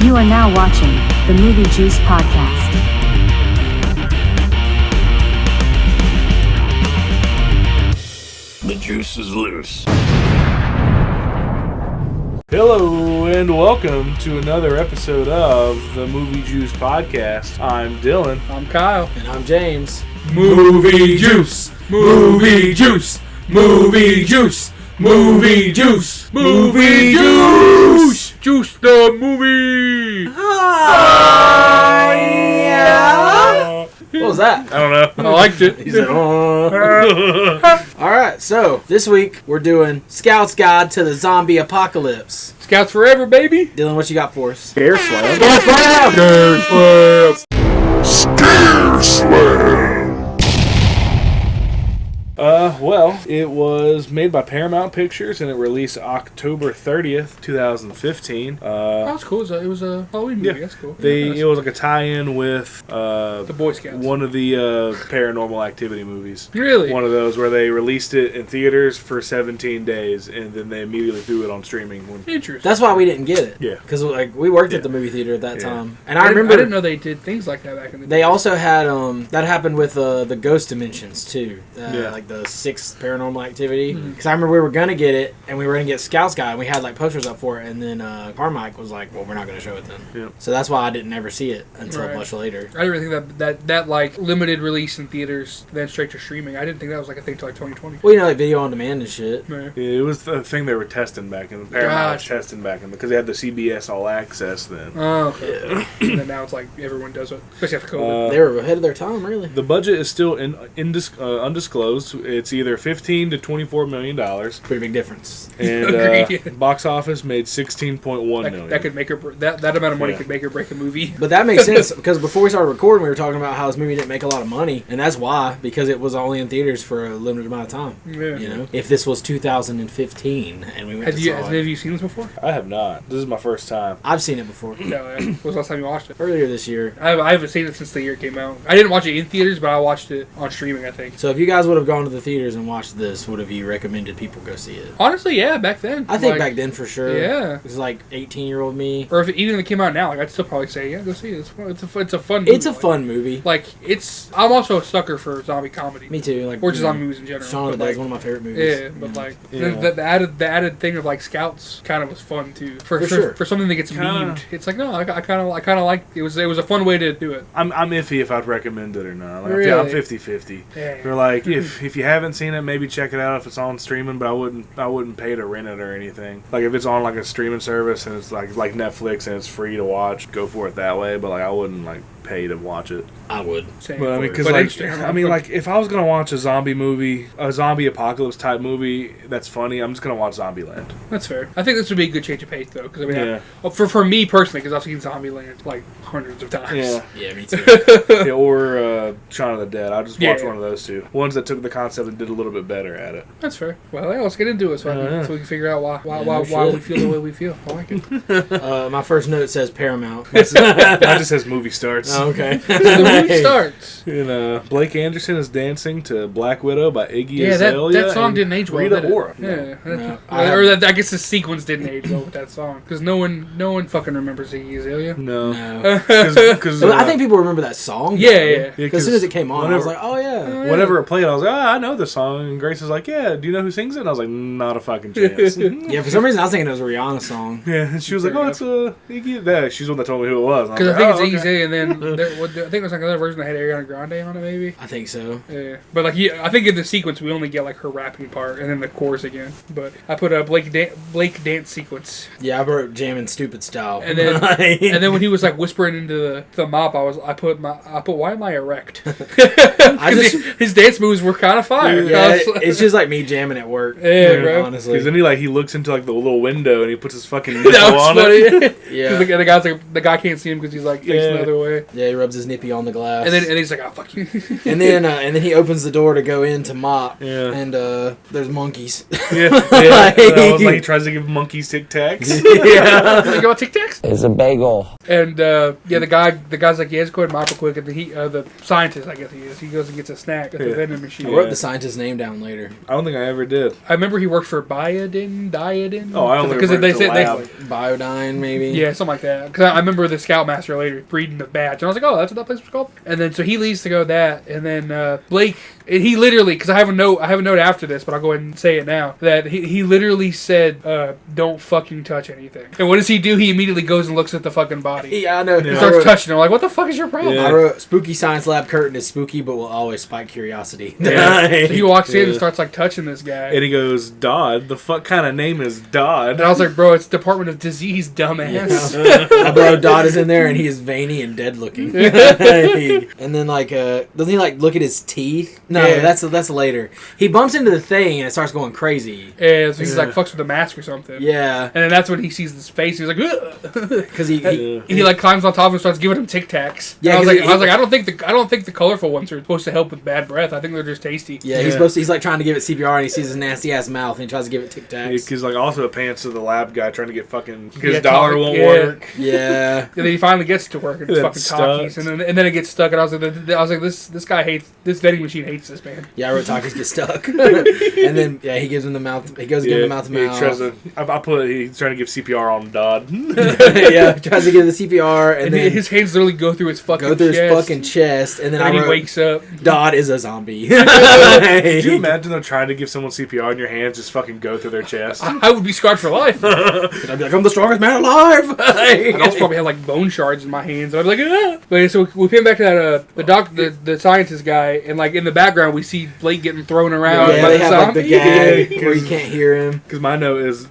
You are now watching the Movie Juice Podcast. The juice is loose. Hello and welcome to another episode of the Movie Juice Podcast. I'm Dylan. I'm Kyle. And I'm James. Movie Juice! Movie Juice! Movie Juice! Movie Juice! Movie Juice! Juice the movie! What was that? I don't know. I liked it. He said, Alright, so this week we're doing Scout's Guide to the Zombie Apocalypse. Scouts forever, baby. Dylan, what you got for us? Scare Slam. Scare Slam. Well, it was made by Paramount Pictures and it released October 30th, 2015. That was cool. It was a Halloween movie. Yeah. That's cool. It was like a tie-in with The Boy Scouts. one of the Paranormal Activity movies. Really? One of those where they released it in theaters for 17 days and then they immediately threw it on streaming. Interesting. That's why we didn't get it. Yeah. Because we worked Yeah. at the movie theater at that Yeah. time. And I remember I didn't know they did things like that back in the day. they also had, that happened with the Ghost Dimensions too. Yeah. Like the 6th Paranormal Activity. Mhm. Because I remember we were going to get it and we were going to get Scout's Guide and we had like posters up for it. And then Carmike was like, well, we're not going to show it then. Yeah. So that's why I didn't ever see it until Right. much later. I didn't really think that like limited release in theaters, then straight to streaming. I didn't think that was like a thing till like 2020. Well, you know, like video on demand and shit. Yeah. Yeah, it was the thing they were testing back in Paramount was Gotcha. testing back in because they had the CBS All Access then. Oh, okay. And then now it's like everyone does it, especially after COVID. They were ahead of their time, really. The budget is still undisclosed. It's either $15 to $24 million, Pretty big difference. and Agreed. box office made $16.1 million. that could make that amount of money Yeah. could make or break a movie. But that makes sense because before we started recording, we were talking about how this movie didn't make a lot of money, and that's why, because it was only in theaters for a limited amount of time. Yeah. You know, if this was 2015 and we went Have to you saw have it, you seen this before? I have not. This is my first time. I've seen it before. No. When was the last time you watched it? Earlier this year. I haven't seen it since the year it came out. I didn't watch it in theaters, but I watched it on streaming, I think. So if you guys would have gone to the theaters and watched this, would have you recommended people go see it? Honestly, yeah, back then. I think Like, back then for sure. Yeah. It was like 18-year-old me. Or even if it came out now, like I'd still probably say, yeah, go see it. It's a fun movie. It's a fun movie. Like, I'm also a sucker for zombie comedy. Me too. Like Or just you know, zombie movies in general. Shaun of the But, Dead is like, one of my favorite movies. yeah, but like Yeah. the added thing of like Scouts kind of was fun too. For sure. For something that gets Kinda. memed, it's like no, I kind of like it was a fun way to do it. I'm iffy if I'd recommend it or not. Like, Really? I'm 50-50. Yeah. They're like, if you haven't seen it, maybe check it out if it's on streaming. But I wouldn't pay to rent it or anything. Like if it's on like a streaming service and it's like Netflix and it's free to watch, go for it that way. But like I wouldn't like pay to watch it. I would. Same. But I mean, because But like, interesting. I mean, like, if I was gonna watch a zombie movie, a zombie apocalypse type movie that's funny, I'm just gonna watch Zombieland. That's fair. I think this would be a good change of pace though, because I mean, Yeah. for me personally, because I've seen Zombieland like hundreds of times. Yeah, Yeah, me too. yeah or Shaun of the Dead. I just watched Yeah. one of those two. Ones that took the concept and did a little bit better at it. That's fair. Well, yeah, let's get into it so, Yeah. so we can figure out why no why we shit. feel the way we feel. I like it. My first note says Paramount. Mine just says movie starts. Oh, okay. The movie starts. And Blake Anderson is dancing to Black Widow by Iggy Yeah, Azalea. that song and didn't age well. Rita did it? Ora. Yeah, No, I guess the sequence didn't age well with that song because no one fucking remembers Iggy Azalea. No. No. Because I think people remember that song. Yeah, though. yeah. Because as soon as it came on, I was like, oh, yeah. whenever it played, I was like, I know this song. And Grace was like, yeah, do you know who sings it? And I was like, not a fucking chance. Yeah, for some reason, I was thinking it was a Rihanna song. Yeah, and she was like, oh, it's Iggy. Yeah, she's the one that told me who it was. Because I think it's Iggy. Iggy Azalea, and then I think there's like another version that had Ariana Grande on it, maybe. I think so. Yeah, but like I think in the sequence we only get like her rapping part and then the chorus again. But I put a Blake dance sequence, Yeah, I wrote jamming stupid style. and then when he was like whispering into the mop, I put why am I erect? His dance moves were kind of fire. Yeah, it's just like me jamming at work. Yeah, bro. Honestly. Because then he looks into like the little window and he puts his fucking that nipple was on funny. it. Yeah. the guy's like the guy can't see him because he's like facing the other way. Yeah, he rubs his nippy on the glass. And he's like, oh fuck you. and then he opens the door to go in to mop. Yeah. And there's monkeys. Yeah, I was like, he tries to give monkeys Tic Tacs. Yeah. Think about Tic Tacs? It's a bagel. And the guy's like, yeah, let's go ahead and mop real quick. And the scientist, I guess he goes and gets a snack at the vending machine. I wrote the scientist's name down later. I don't think I ever did. I remember he worked for Diadin. Oh, I only because remember they the said lab. Biodyne, maybe. Yeah, something like that. Because I remember the Scoutmaster later reading the badge, and I was like, "Oh, that's what that place was called." And then so he leaves to go that, and then Blake, and he literally, because I have a note after this, but I'll go ahead and say it now. That he literally said, "Don't fucking touch anything." And what does he do? He immediately goes and looks at the fucking body. Yeah, I know. He starts touching it. I'm like, "What the fuck is your problem?" I wrote, "Spooky science lab curtain is spooky, but will always spike curiosity." Yeah. So he walks in and Yeah. starts like touching this guy. And he goes, Dodd? The fuck kind of name is Dodd? And I was like, bro, it's Department of Disease, dumbass. My bro Dodd is in there, and he is veiny and dead looking. And then doesn't he like look at his teeth? No, Yeah. that's later. He bumps into the thing and it starts going crazy. Yeah, so he's like fucks with the mask or something. Yeah, And then that's when he sees his face. He's like, ugh. because he He like climbs on top and starts giving him Tic Tacs. Yeah, I was 'cause like, I don't think the colorful ones are supposed to help with bad breath. I think they're just tasty. yeah, he's like trying to give it CPR, and he sees his nasty ass mouth, and he tries to give it Tic Tacs. Because like also pants to the lab guy trying to get fucking Yeah, his dollar tonic, won't yeah. work. Yeah, And then he finally gets to work and it's Then fucking stuck. Takis, and then it gets stuck. And I was like, this guy hates this vending machine hates this man. yeah. I wrote Takis get stuck, and then he gives him the mouth. He goes to give him the mouth to he mouth. tries to. I put he's trying to give CPR on Dodd. Yeah, tries to give the CPR, and And then his hands literally go through his fucking go through his chest. fucking chest, and then And then I he wrote, wakes up. Dodd is a zombie. Could you imagine though trying to give someone CPR and your hands just fucking go through their chest? I would be scarred for life. And I'd be like, I'm the strongest man alive. I'd also probably have like bone shards in my hands. And I'd be like, ah. But yeah, so we came back to that the scientist guy, and like in the background we see Blake getting thrown around Yeah, by they the have like the zombie. gag Yeah, where you can't hear him. Because my note is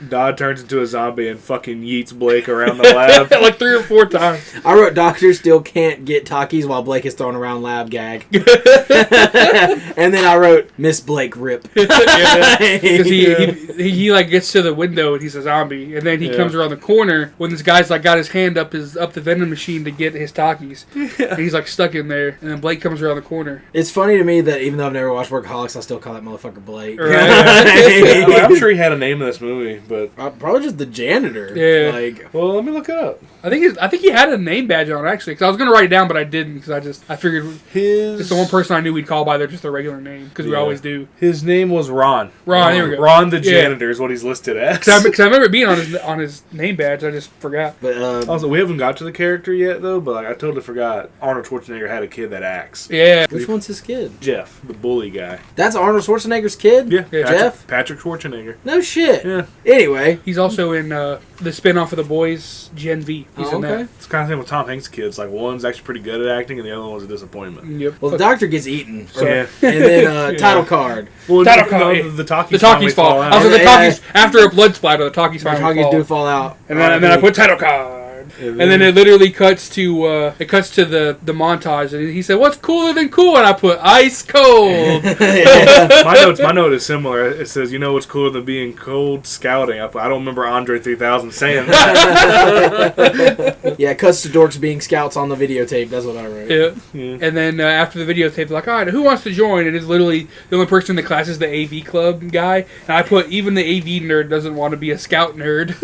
Dodd turns into a zombie and fucking yeets Blake around the lab. like 3 or 4 times. I wrote, doctor still can't get Takis while Blake is throwing around lab gag. And then I wrote, Miss Blake rip. Because he like gets to the window and he's a zombie, and then he Yeah. comes around the corner when this guy's like got his hand up the vending machine to get his Takis, and he's like stuck in there, and then Blake comes around the corner. It's funny to me that even though I've never watched Workaholics, I still call that motherfucker Blake. Yeah, I'm sure he had a name in this movie, but Probably just the janitor. Yeah. Like, well, let me look it up. I think he had a name badge on actually, because I was gonna write it down, but I didn't because I figured it's the one person I knew we'd call by their just their regular name because we Yeah. always do. His name was Ron. Ron, there we go. Ron the Yeah. janitor is what he's listed as. Because I remember it being on his name badge, I just forgot. but Also, we haven't got to the character yet, though, but like, I totally forgot Arnold Schwarzenegger had a kid that acts. Yeah, which one's his kid? Jeff, the bully guy. That's Arnold Schwarzenegger's kid? Yeah, Jeff? Patrick Schwarzenegger. No shit. Yeah. Anyway. he's also in the spinoff of The Boys, Gen V. He's Oh, in okay. It's kind of the same with Tom Hanks' kids. Like, one's actually pretty good at acting, and the other one's a disappointment. that. Yep. Well, the doctor gets eaten. So, yeah. And then title card. Well, Title no, card. the talkies The talkies fall. I was like, the Yeah. talkies after a blood splatter. The talkies The finally talkies fall. do fall out. And then I put title card. And then it literally cuts to the montage, and he said, "What's cooler than cool?" And I put ice cold. my note is similar. It says, "You know what's cooler than being cold scouting?" I don't remember Andre 3000 saying that. Yeah, cuts to dorks being scouts on the videotape. That's what I wrote. Yeah. And then after the videotape, they're like, "All right, who wants to join?" And it's literally the only person in the class is the AV club guy. And I put, even the AV nerd doesn't want to be a scout nerd.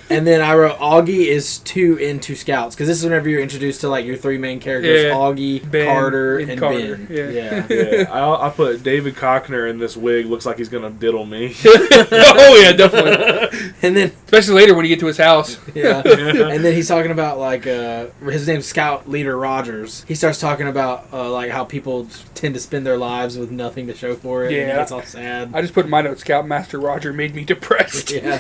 And then I wrote, Augie is too into scouts. Because this is whenever you're introduced to like your 3 main characters, Yeah. Augie, Ben, Carter, and and Carter. Ben. Yeah. Yeah, I put David Cockner in this wig. Looks like he's gonna diddle me. Oh yeah, definitely. And then Especially later when you get to his house. yeah. And then he's talking about like his name's Scout Leader Rogers. He starts talking about like how people tend to spend their lives with nothing to show for it. And Yeah. it's all sad. I just put in my notes, Scoutmaster Roger made me depressed. Yeah.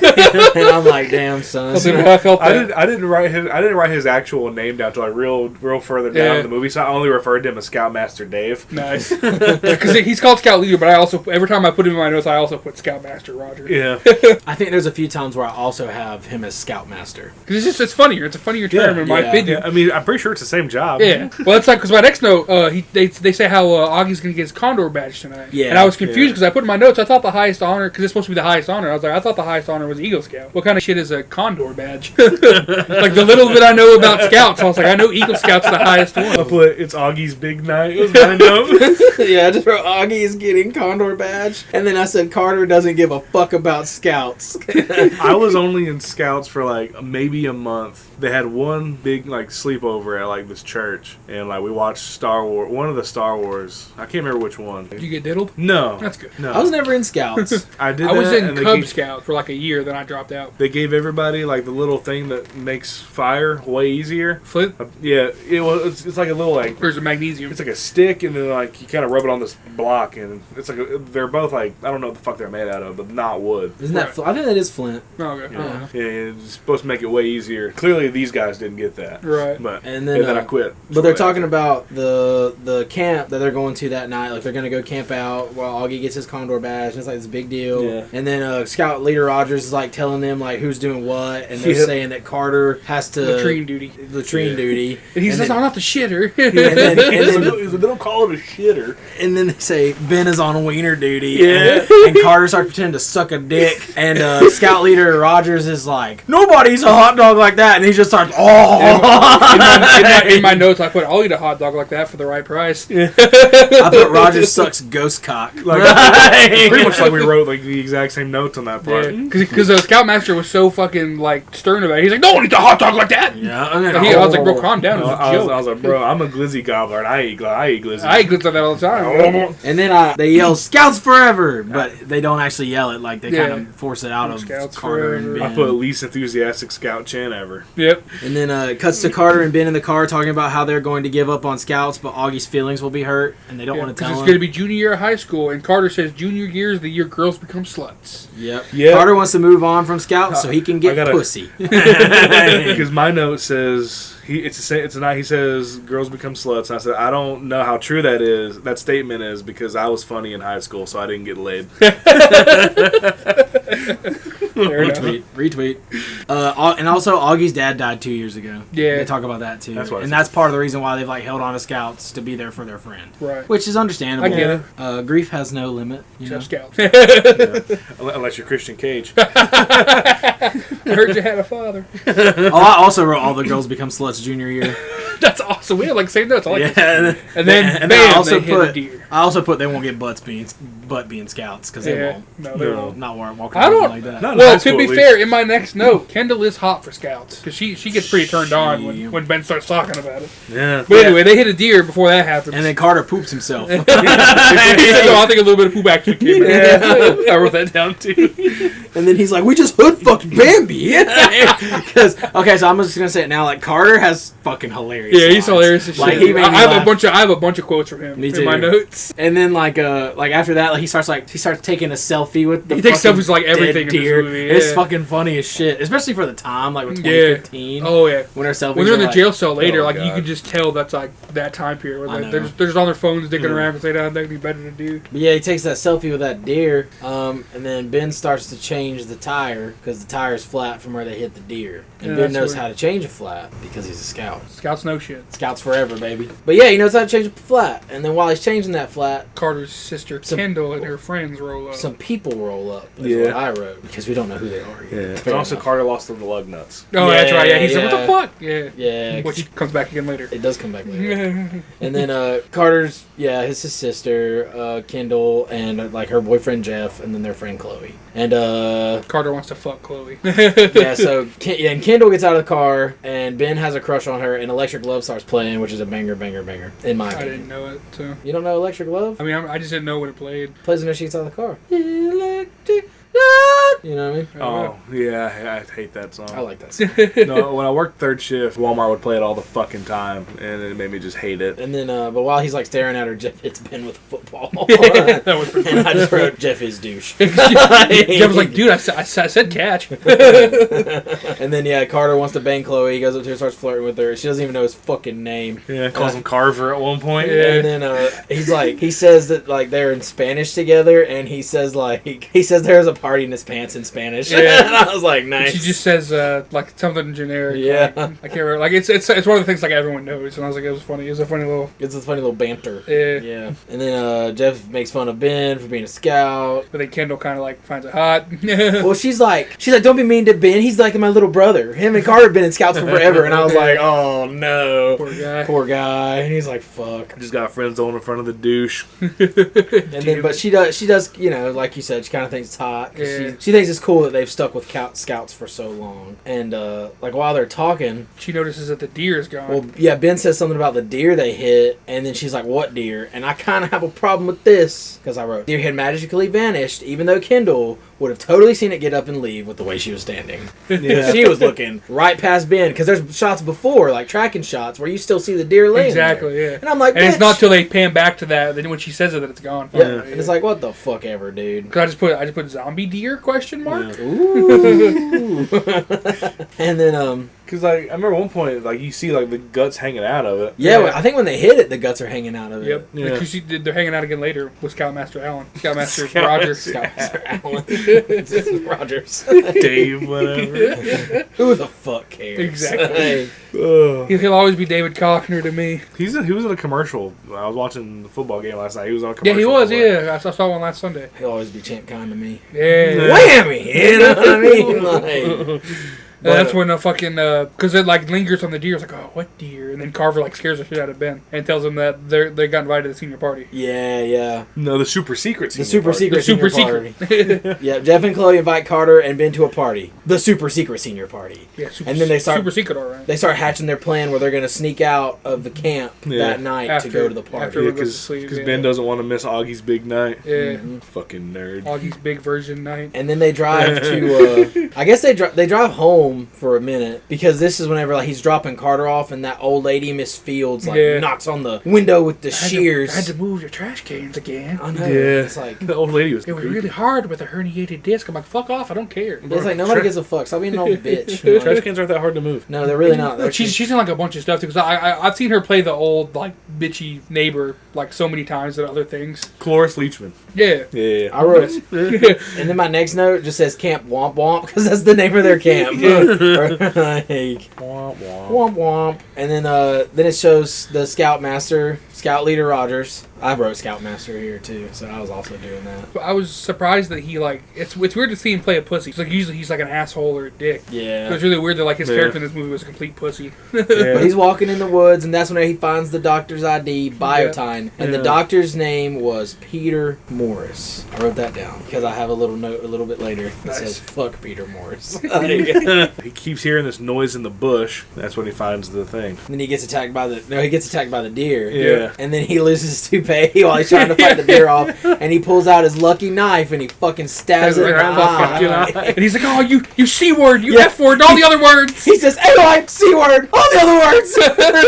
And I'm like, damn son. That's how I felt. I didn't write his actual name down till like real further down Yeah. in the movie. So I only referred to him as Scoutmaster Dave. Nice. Because he's called Scout Leader, but I also, every time I put him in my notes, I also put Scoutmaster Roger. Yeah, I think there's a few times where I also have him as Scoutmaster. Because it's funnier. It's a funnier term, in my yeah. opinion. I mean, I'm pretty sure it's the same job. Yeah. Well, it's like, because my next note, they say how Augie's going to get his Condor badge tonight. Yeah. And I was confused Yeah. because I put in my notes, I thought the highest honor, because it's supposed to be the highest honor. I was like, I thought the highest honor was Eagle Scout. What kind of shit is a Condor Condor badge. Like the little bit I know about Scouts, I was like, I know Eagle Scout's the highest I one. put it's Augie's big night. It was my note. Yeah, I just wrote Augie is getting Condor badge, and then I said Carter doesn't give a fuck about Scouts. I was only in Scouts for like maybe a month. They had one big like sleepover at like this church, and like we watched Star Wars. One of the Star Wars. I can't remember which one. Did you get diddled? No, That's good. No, I was never in Scouts. I did. I was that, in and they Cub gave- Scout for like a year, then I dropped out. They gave everybody like the little thing that makes fire way easier. Flint? Yeah, it was. It's like a little like. There's a magnesium. It's like a stick, and then like you kind of rub it on this block, and it's like they're both like I don't know what the fuck they're made out of, but not wood. Isn't that? I think that is Flint. Oh, okay. Yeah. Yeah, it's supposed to make it way easier. Clearly, these guys didn't get that. Right. But And then, I quit. But they're talking about the camp that they're going to that night. Like they're gonna go camp out while Augie gets his Condor badge. And it's like this big deal. Yeah. And then Scout Leader Rogers is like telling them like who's doing what, and they're Yep. saying that Carter has to Latrine duty. latrine duty. And he And says, then- I'm not the shitter. then- they don't call it a shitter. And then they say Ben is on wiener duty. Yeah. And Carter starts pretending to suck a dick. And Scout Leader Rogers is like, nobody's a hot dog like that. And he just starts, in my notes, I put, I'll eat a hot dog like that for the right price. I put Rogers sucks ghost cock. Pretty much like we wrote like the exact same notes on that part. Because the Scoutmaster was so fucking like stern about it. He's like, don't eat a hot dog like that. Yeah. I was like, bro, calm down. It was a I joke. was like, bro, I'm a glizzy gobbler and I eat glizzy. I eat glitz like that all the time. And then they yell "Scouts forever," but they don't actually yell it. Like they Yeah. kind of force it out of Scouts Carter and forever. Ben. I put least enthusiastic scout chin ever. Yep. And then it cuts to Carter and Ben in the car talking about how they're going to give up on Scouts, but Augie's feelings will be hurt, and they don't want to Because tell it's him. going to be junior year of high school, and Carter says junior year is the year girls become sluts. Yep. Yeah. Carter wants to move on from Scouts so he can get I gotta- pussy. Because my note says it's a night. He says girls become sluts. And I said I don't know how true that is. That statement is because I was funny in high school, so I didn't get laid. Retweet. And also, Augie's dad died 2 years ago. Yeah. They talk about that too. That's what I and said. that's part of the reason why they've like held on to Scouts to be there for their friend. Right. Which is understandable. I get it. Grief has no limit. You know? Scouts. Unless you're Christian Cage. I heard you had a father. Oh, I also wrote all the girls become sluts junior year. That's awesome. We had like the same notes. I like it. Yeah. And then, and bam, I also they hit a put deer. they won't get butt being Scouts because they Yeah. won't. No, they No. won't. Not walking I around don't- like that. Not in Well, high to school, be at least. fair, in my next note, Kendall is hot for Scouts. Because she gets pretty turned on when Ben starts talking about it. Yeah. But anyway, they hit a deer before that happens. And then Carter poops himself. he said, no, I think a little bit of poop actually came in. I wrote that down too. And then he's like, "We just hood fucked Bambi." Because so I'm just gonna say it now. Like Carter has fucking hilarious. Yeah, he's lines. hilarious as Like shit. he made me I have laugh. I have a bunch of quotes from him Me in my too. notes. And then like after that, like he starts taking a selfie with the. He takes fucking selfies like everything dead in this deer. movie, It's yeah. fucking funny as shit, especially for the time, like with Yeah. 2015. Oh yeah. When their selfies. When they're in are the like- jail cell later, Oh, like you God. can just tell that's like that time period where I they're know. just on their phones dicking around because they don't have anything better to do. But yeah, he takes that selfie with that deer, and then Ben starts to change the tire because the tire's flat from where they hit the deer. And Yeah, Ben that's knows weird. how to change a flat because he's a scout. Scouts know shit. Scouts forever, baby. But yeah, he knows how to change a flat. And then while he's changing that flat, Carter's sister Some- Kendall and her friends roll up. some people roll up. Is Yeah. what I wrote because we don't know who they are yet. Yeah. Fair And also enough. Carter lost the lug nuts. Oh, that's right. Yeah, he said, Yeah. "What the fuck?" Yeah. Yeah, Which comes back again later. it does come back later. And then Carter's, it's his sister, Kendall, and like her boyfriend Jeff, and then their friend Chloe. And Carter wants to fuck Chloe. and Kendall gets out of the car, and Ben has a crush on her, and Electric Love starts playing, which is a banger, banger, banger, in my I opinion. didn't know it. So You don't know Electric Love? I mean, I just didn't know what it played. Plays when she gets out of the car. Electric Love! You know what I mean? Oh, yeah, I hate that song. I like that song. No, when I worked third shift, Walmart would play it all the fucking time, and it made me just hate it. And then, but while he's like staring at her, Jeff hits Ben with a football. That was pretty And I just wrote, Jeff is douche. Jeff was like, "Dude, I said catch." And then, Carter wants to bang Chloe. He goes up to her, starts flirting with her. She doesn't even know his fucking name. Yeah, calls him Carver at one point. Yeah. And then he says that like they're in Spanish together, and he says there's a part party in his pants in Spanish. Yeah. And I was like, nice. She just says like something generic. Yeah. Like, I can't remember. Like it's one of the things like everyone knows, and I was like, it was funny. It was a funny little. It's a funny little banter. Yeah. Yeah. And then Jeff makes fun of Ben for being a scout. But then Kendall kind of like finds it hot. Well, she's like, don't be mean to Ben. He's like my little brother. Him and Carter have been in scouts for forever. And I was like, oh no. Poor guy. Poor guy. And he's like, fuck. Just got friend zone in front of the douche. And then, but she does, you know, like you said, she kind of thinks it's hot. 'Cause Yeah. she thinks it's cool that they've stuck with scouts for so long. And, like, while they're talking, She notices that the deer is gone. well, yeah, Ben says something about the deer they hit. And then she's like, what deer? And I kind of have a problem with this. Because I wrote, deer had magically vanished, even though Kendall would have totally seen it get up and leave with the way she was standing. Yeah. She was looking right past Ben. Because there's shots before, like tracking shots, where you still see the deer laying Exactly, there. yeah. And I'm like, And it's bitch. not till they pan back to that, then when she says it, that it's gone. Yeah. Finally, And it's like, what the fuck ever, dude? Cause I just put zombie deer question mark. Yeah. Ooh. And then, Because like I remember one point, like you see like the guts hanging out of it. yeah, Yeah. I think when they hit it, the guts are hanging out of it. Yep. Yeah. Because they're hanging out again later with Scoutmaster Allen. Scoutmaster Scoutmaster Rogers. Scoutmaster Allen. Rogers. Dave, whatever. Who the fuck cares? Exactly. Hey. Ugh. He'll always be David Cockner to me. He was in a commercial. I was watching the football game last night. He was on a commercial. Yeah, he was. for it. Yeah, I saw one last Sunday. He'll always be champ kind to me. Yeah. Whammy! You know what I mean? Like, And that's when because it like lingers on the deer. It's like, oh, what deer? And then Carver like scares the shit out of Ben and tells him that they got invited to the senior party. yeah. No, the super secret. The senior super party. secret The super senior secret. party. Yeah, Jeff and Chloe invite Carter and Ben to a party. The super secret senior party. Yeah, super, And then they start- super secret, all right. They start hatching their plan where they're going to sneak out of the camp Yeah. that night to go to the party. after- Yeah, Everyone goes to sleep, because yeah. Ben doesn't want to miss Augie's big night. Yeah, Fucking nerd. Augie's big version night. And then they drive to. I guess they drive home for a minute because this is whenever like he's dropping Carter off and that old lady Miss Fields like Yeah. knocks on the window with the shears. I had to move your trash cans again. I know. Yeah. It's like The old lady was It was creepy. really hard with a herniated disc. I'm like, fuck off, I don't care. it's like nobody gives a fuck. Stop being an old bitch. Trash Like, cans aren't that hard to move. no, they're really not. They're She's in like a bunch of stuff too, because I've seen her play the old like bitchy neighbor like so many times at other things. Cloris Leachman. Yeah. Yeah. I wrote, and then my next note just says Camp Womp Womp because that's the name of their camp. Like, Womp womp. Womp Womp. And then it shows the Scoutmaster, Scout Leader Rogers. I wrote Scoutmaster here too, so I was also doing that. But I was surprised that he like it's weird to see him play a pussy. It's like usually he's like an asshole or a dick. Yeah. It was really weird that like his Yeah. character in this movie was a complete pussy. But he's walking in the woods, and that's when he finds the doctor's ID, Biotine. And the Yeah. doctor's name was Peter Morris. I wrote that down because I have a little note a little bit later that Nice. says, fuck Peter Morris. He keeps hearing this noise in the bush. That's when he finds the thing. Then he gets attacked by the deer. Yeah. And then he loses his toupee while he's trying to fight the deer off. And he pulls out his lucky knife and he fucking stabs it in the Right in the fucking eye. eye. And he's like, oh, you C word, you Yeah. F word, all the other words. He says, A-Y, C-word, all the other words.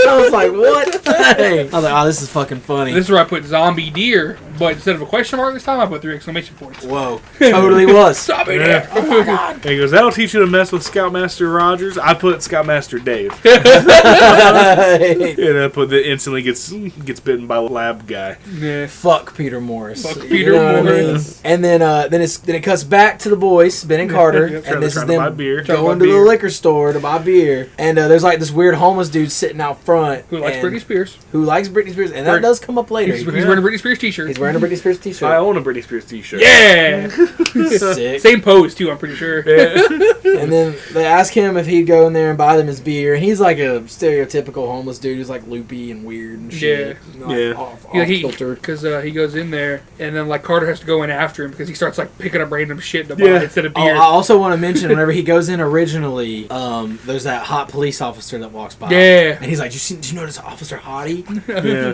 I was like, what? I was like, oh, this is fucking funny. This is where I put zombie deer, but instead of a question mark this time, I put 3 exclamation points. Whoa. Totally was. Zombie Yeah. deer. Oh my god. And he goes, that'll teach you to mess with Scoutmaster Rogers. I put Scoutmaster Dave. And I put that instantly gets bitten by a lab guy. Yeah. Fuck Peter Morris. Fuck You Peter know what I mean? Morris. And then it cuts back to the boys, Ben and Carter, Yep, and this is trying to buy them beer. going to the liquor store to buy beer. And there's like this weird homeless dude sitting out front Who likes and- Britney Spears? Who likes Britney Spears, and that Wearing- does come up later. He's wearing a Britney Spears t-shirt. He's wearing a Britney Spears I t-shirt. own a Britney Spears t-shirt. Yeah. Sick. Same pose too, I'm pretty sure. And then they ask him if he'd go in there and buy them his beer, and he's like a stereotypical homeless dude who's like loopy and weird and shit. Like, Yeah. Off Yeah, kilter. because he goes in there, and then like Carter has to go in after him because he starts like picking up random shit to buy Yeah. instead of Oh, beer. I also want to mention whenever he goes in originally, there's that hot police officer that walks by. Yeah. And he's like, did you notice Officer Hottie?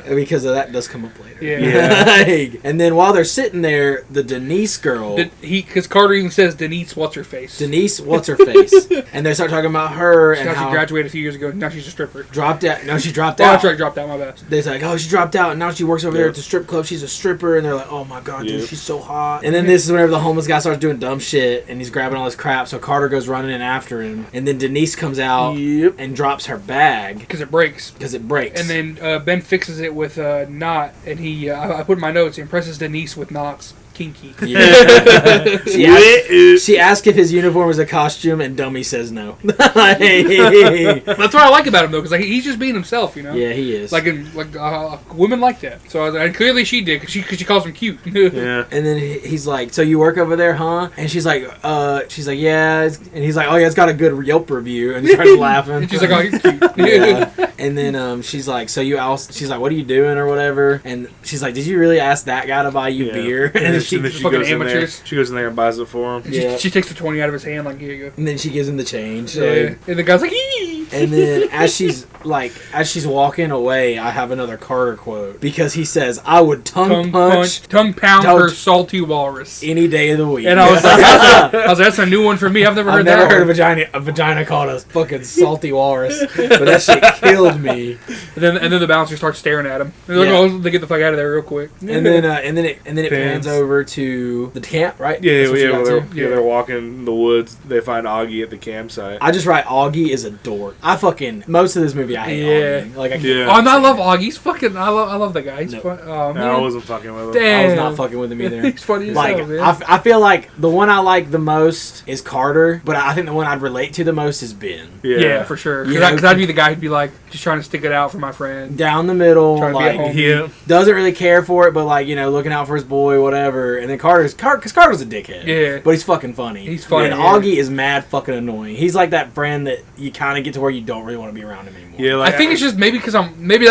Yeah. Because of that does come up later. Yeah. And then while they're sitting there, the Denise girl, Because Carter even says Denise, what's her face? Denise, what's her face? And they start talking about her and Now how she graduated a few years ago. Now she's a stripper. dropped out. No, she dropped Oh, out. that's right, dropped out. My bad. They're like, oh, she dropped out, and now she works over there Yeah. at the strip club. She's a stripper, and they're like, oh my god, dude, Yep. she's so hot. And then this is whenever the homeless guy starts doing dumb shit, and he's grabbing all his crap. So Carter goes running in after him, and then Denise comes out Yep. and drops her bag Because it breaks. because it breaks. And then Ben fixes it with knot, and he I put in my notes, he impresses Denise with knots. kinky. Yeah. She asked if his uniform was a costume, and Dummy says no. That's what I like about him though, because he's just being himself, you know. Yeah, he is. Women like that. So and clearly she did, because she calls him cute. Yeah. And then he's like, "So you work over there, huh?" And she's like, "Yeah." And he's like, "Oh yeah, it's got a good Yelp review." And he starts laughing. And she's like, "Oh, he's cute." Yeah. And then she's like, "So you also?" She's like, "What are you doing or whatever?" And she's like, "Did you really ask that guy to buy you beer?" And then fucking goes in there. amateurs. She goes in there and buys it for him. Yeah. She takes the 20 out of his hand, like, here you go. And then she gives him the change. Yeah. And the guy's like, "Ee!" And then as she's walking away, I have another Carter quote, because he says, "I would tongue pound Don't- her salty walrus." any day of the week." And I was like, that's a new one for me. I've never heard I've never that. heard one. a vagina called a fucking salty walrus, but that shit killed me. And then the bouncer starts staring at him. They're like, Yeah. "Oh, they get the fuck out of there real quick." And then it pans Pans. over to the camp, right? Yeah, That's what you got to? they're walking in the woods. They find Augie at the campsite. I just write Augie is a dork. Most of this movie I hate Yeah. Augie. Like I can't. Yeah. Oh, and I love Augie. He's fucking. I love that guy. He's No. fun. Oh man, No, I wasn't fucking with him. Damn. I was not fucking with him either. He's funny as Like hell, man. I feel like the one I like the most is Carter, but I think the one I'd relate to the most is Ben. Yeah, for sure. Yeah. Because I'd be the guy who'd be like, just trying to stick it out for my friend. Down the middle, Trying to be at like home. Yeah. doesn't really care for it, but like looking out for his boy, whatever. And then because Carter's a dickhead. Yeah. But he's fucking funny. He's funny, And yeah. Augie is mad fucking annoying. He's like that friend that you kind of get to where you don't really want to be around him anymore. Yeah, I like think it's just maybe because maybe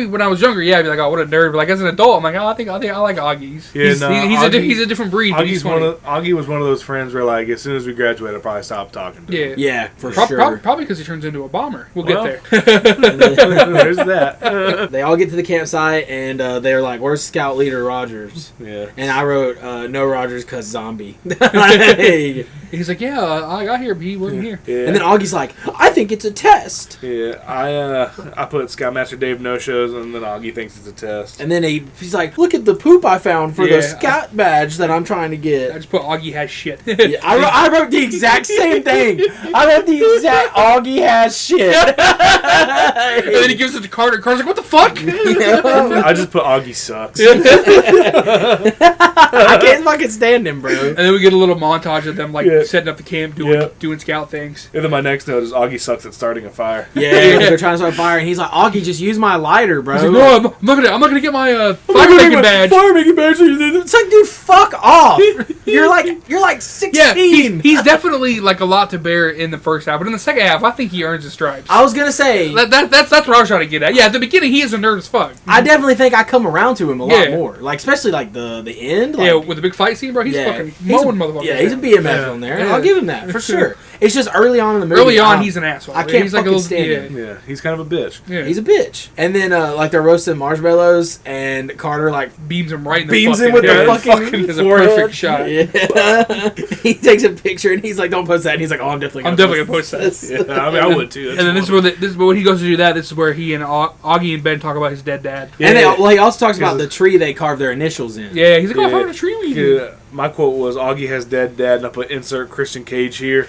when I was younger, yeah, I'd be like, oh, what a nerd. But like as an adult, I'm like, oh, I think I like Augie. Yeah, He's, no, he's Augie- a different breed. But he's funny. Augie was one of those friends where, like, as soon as we graduated, I probably stopped talking to him. Yeah. Yeah, for sure. Probably because he turns into a bomber. We'll Well. get there. There's that. They all get to the campsite and they're like, "Where's Scout Leader Rogers?" Yeah. And I wrote, "No Rogers, cause zombie." And He's like, yeah, I got here, but he wasn't here. Yeah. then Augie's like, "I think it's a test." Yeah, I put Scoutmaster Dave no shows, and then Augie thinks it's a test. And then he's like, "Look at the poop I found for Yeah, the Scout badge that I'm trying to I get." just put Augie has shit. Yeah, I wrote the exact same thing. I wrote the exact Augie has shit. And then he gives it to Carter. Carter's like, what the fuck? I just put Augie sucks. I can't fucking stand him, bro. And then we get a little montage of them like Yeah. setting up the camp, Yeah. doing scout things. And then my next note is Augie sucks at starting a fire. Yeah, they're trying to start a fire, and he's like, "Augie, just use my lighter, bro." He's like, no, I'm not gonna get my fire making badge. Fire making badge. It's like, dude, fuck off. You're like 16. Yeah, he's definitely like a lot to bear in the first half, but in the second half, I think he earns his stripes. I was gonna say, That's what I was trying to get at. Yeah, at the beginning, he is a nerd as fuck. I definitely think I come around to him a lot Yeah. more. Like, especially like the end. Like, Yeah, with the big fight scene, bro, he's fucking mowing motherfuckers. Yeah, he's a down. BMF on there. Yeah. I'll give him that for sure. It's just early on in the movie. Early on, he's an asshole. I can't he's like fucking stand yeah. him. Yeah, he's kind of a bitch. Yeah. He's a bitch. And then like they're roasting marshmallows, and Carter like beams him right in the beams fucking him with the head. fucking It's a forehead. perfect shot. Yeah. He takes a picture and he's like, "Don't post that." And he's like, "Oh, I'm definitely gonna post that." this." Yeah, I mean, I would too. And then this is where when he goes to do that. This is where he and Augie and Ben talk about his dead dad. Yeah. And he also talks about the tree they carved their initials in. Yeah, he's like, "Oh, I Yeah. found a tree with you." Yeah, my quote was Augie has dead dad, and I put insert Christian Cage here.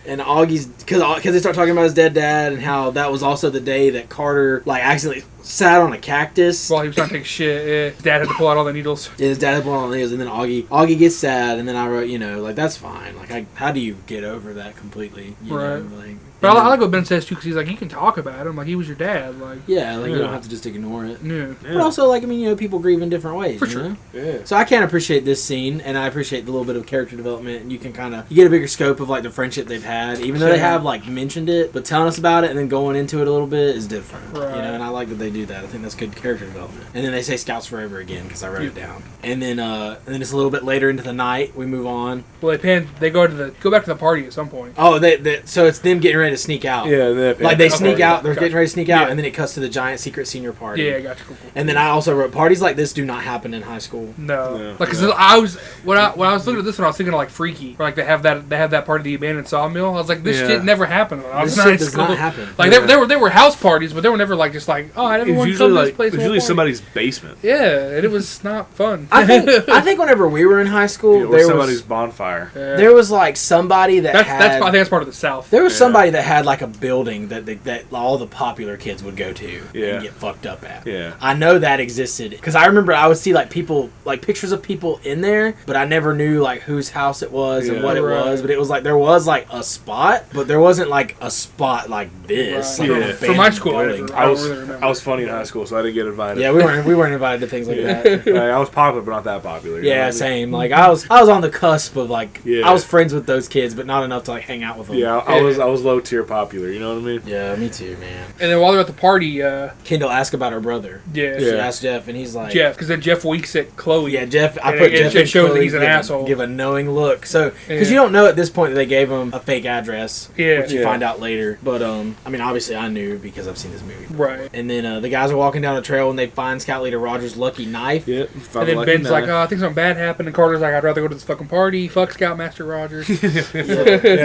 And Augie's because they start talking about his dead dad and how that was also the day that Carter like accidentally sat on a cactus. While he was trying to take shit, yeah. His dad had to pull out all the needles. Yeah, his dad had blown on nails, and then Augie gets sad, and then I wrote, like, that's fine. Like, how do you get over that completely? You Right. know, like, But I like what Ben says too, because he's like, you can talk about him, like he was your dad, like yeah, like you Yeah. don't have to just ignore it. yeah. But also, like, I mean, people grieve in different ways. For you sure. know? Yeah. So I can appreciate this scene, and I appreciate the little bit of character development, and you can you get a bigger scope of like the friendship they've had, even though they Sure. have like mentioned it, but telling us about it and then going into it a little bit is different. Right. And I like that they do that. I think that's good character development. And then they say Scouts Forever again because I wrote it down. And then it's a little bit later into the night. We move on. Well, they go back to the party at some point. Oh, so it's them getting ready to sneak out. Yeah, Like they sneak okay. out, they're getting ready to sneak out, Yeah. and then it cuts to the giant secret senior party. Yeah, gotcha. Cool. And then I also wrote, parties like this do not happen in high school. No, Yeah. like because I was when I was looking at this one, I was thinking of like Freaky, where like they have that part of the abandoned sawmill. meal. I was like, this Yeah. shit never happened when I was This in high shit does school. not happen. Like Yeah. there were house parties, but they were never like just like, oh, I had It's everyone usually come to this like place. it's and we'll usually party. somebody's basement. Yeah, and it was not fun. I think whenever we were in high school, Or there somebody's was bonfire. there was like somebody that that's had. I think that's part of the South. There was Yeah. somebody that had like a building that all the popular kids would go to Yeah. and get fucked up at. Yeah. I know that existed because I remember I would see like people, like pictures of people in there, but I never knew like whose house it was and Yeah. what it Right. was. But it was like there was like a spot, but there wasn't like a spot like this. Right. Like, Yeah. an For my abandoned school, I building. never- I was really remember. I was funny in high school, so I didn't get invited. Yeah, we weren't invited to things like Yeah. that. Like, I was popular, but not that popular. you know what I Yeah, mean? same. Like I was on the cusp of like Yeah. I was friends with those kids, but not enough to like hang out with them. Yeah, I was low tier popular. You know what I mean? Yeah, me too, man. And then while they're at the party, Kendall asked about her brother. yeah, She Yeah. asked Jeff, and he's like, Jeff, because then Jeff winks at Chloe. Yeah, Jeff. I And put it Jeff. just and shows that Chloe he's an give asshole. Give a knowing look. So because Yeah. you don't know at this point that they gave him a fake address, Yeah. which you Yeah. find out later. But I mean, obviously I knew because I've seen this movie. Right. And then the guys are walking down a trail and they find Scout Leader Roger's lucky knife. Yep. And then Ben's like, oh, I think something bad happened. And Carter's like, I'd rather go to this fucking party. Fuck Scoutmaster Rogers. He's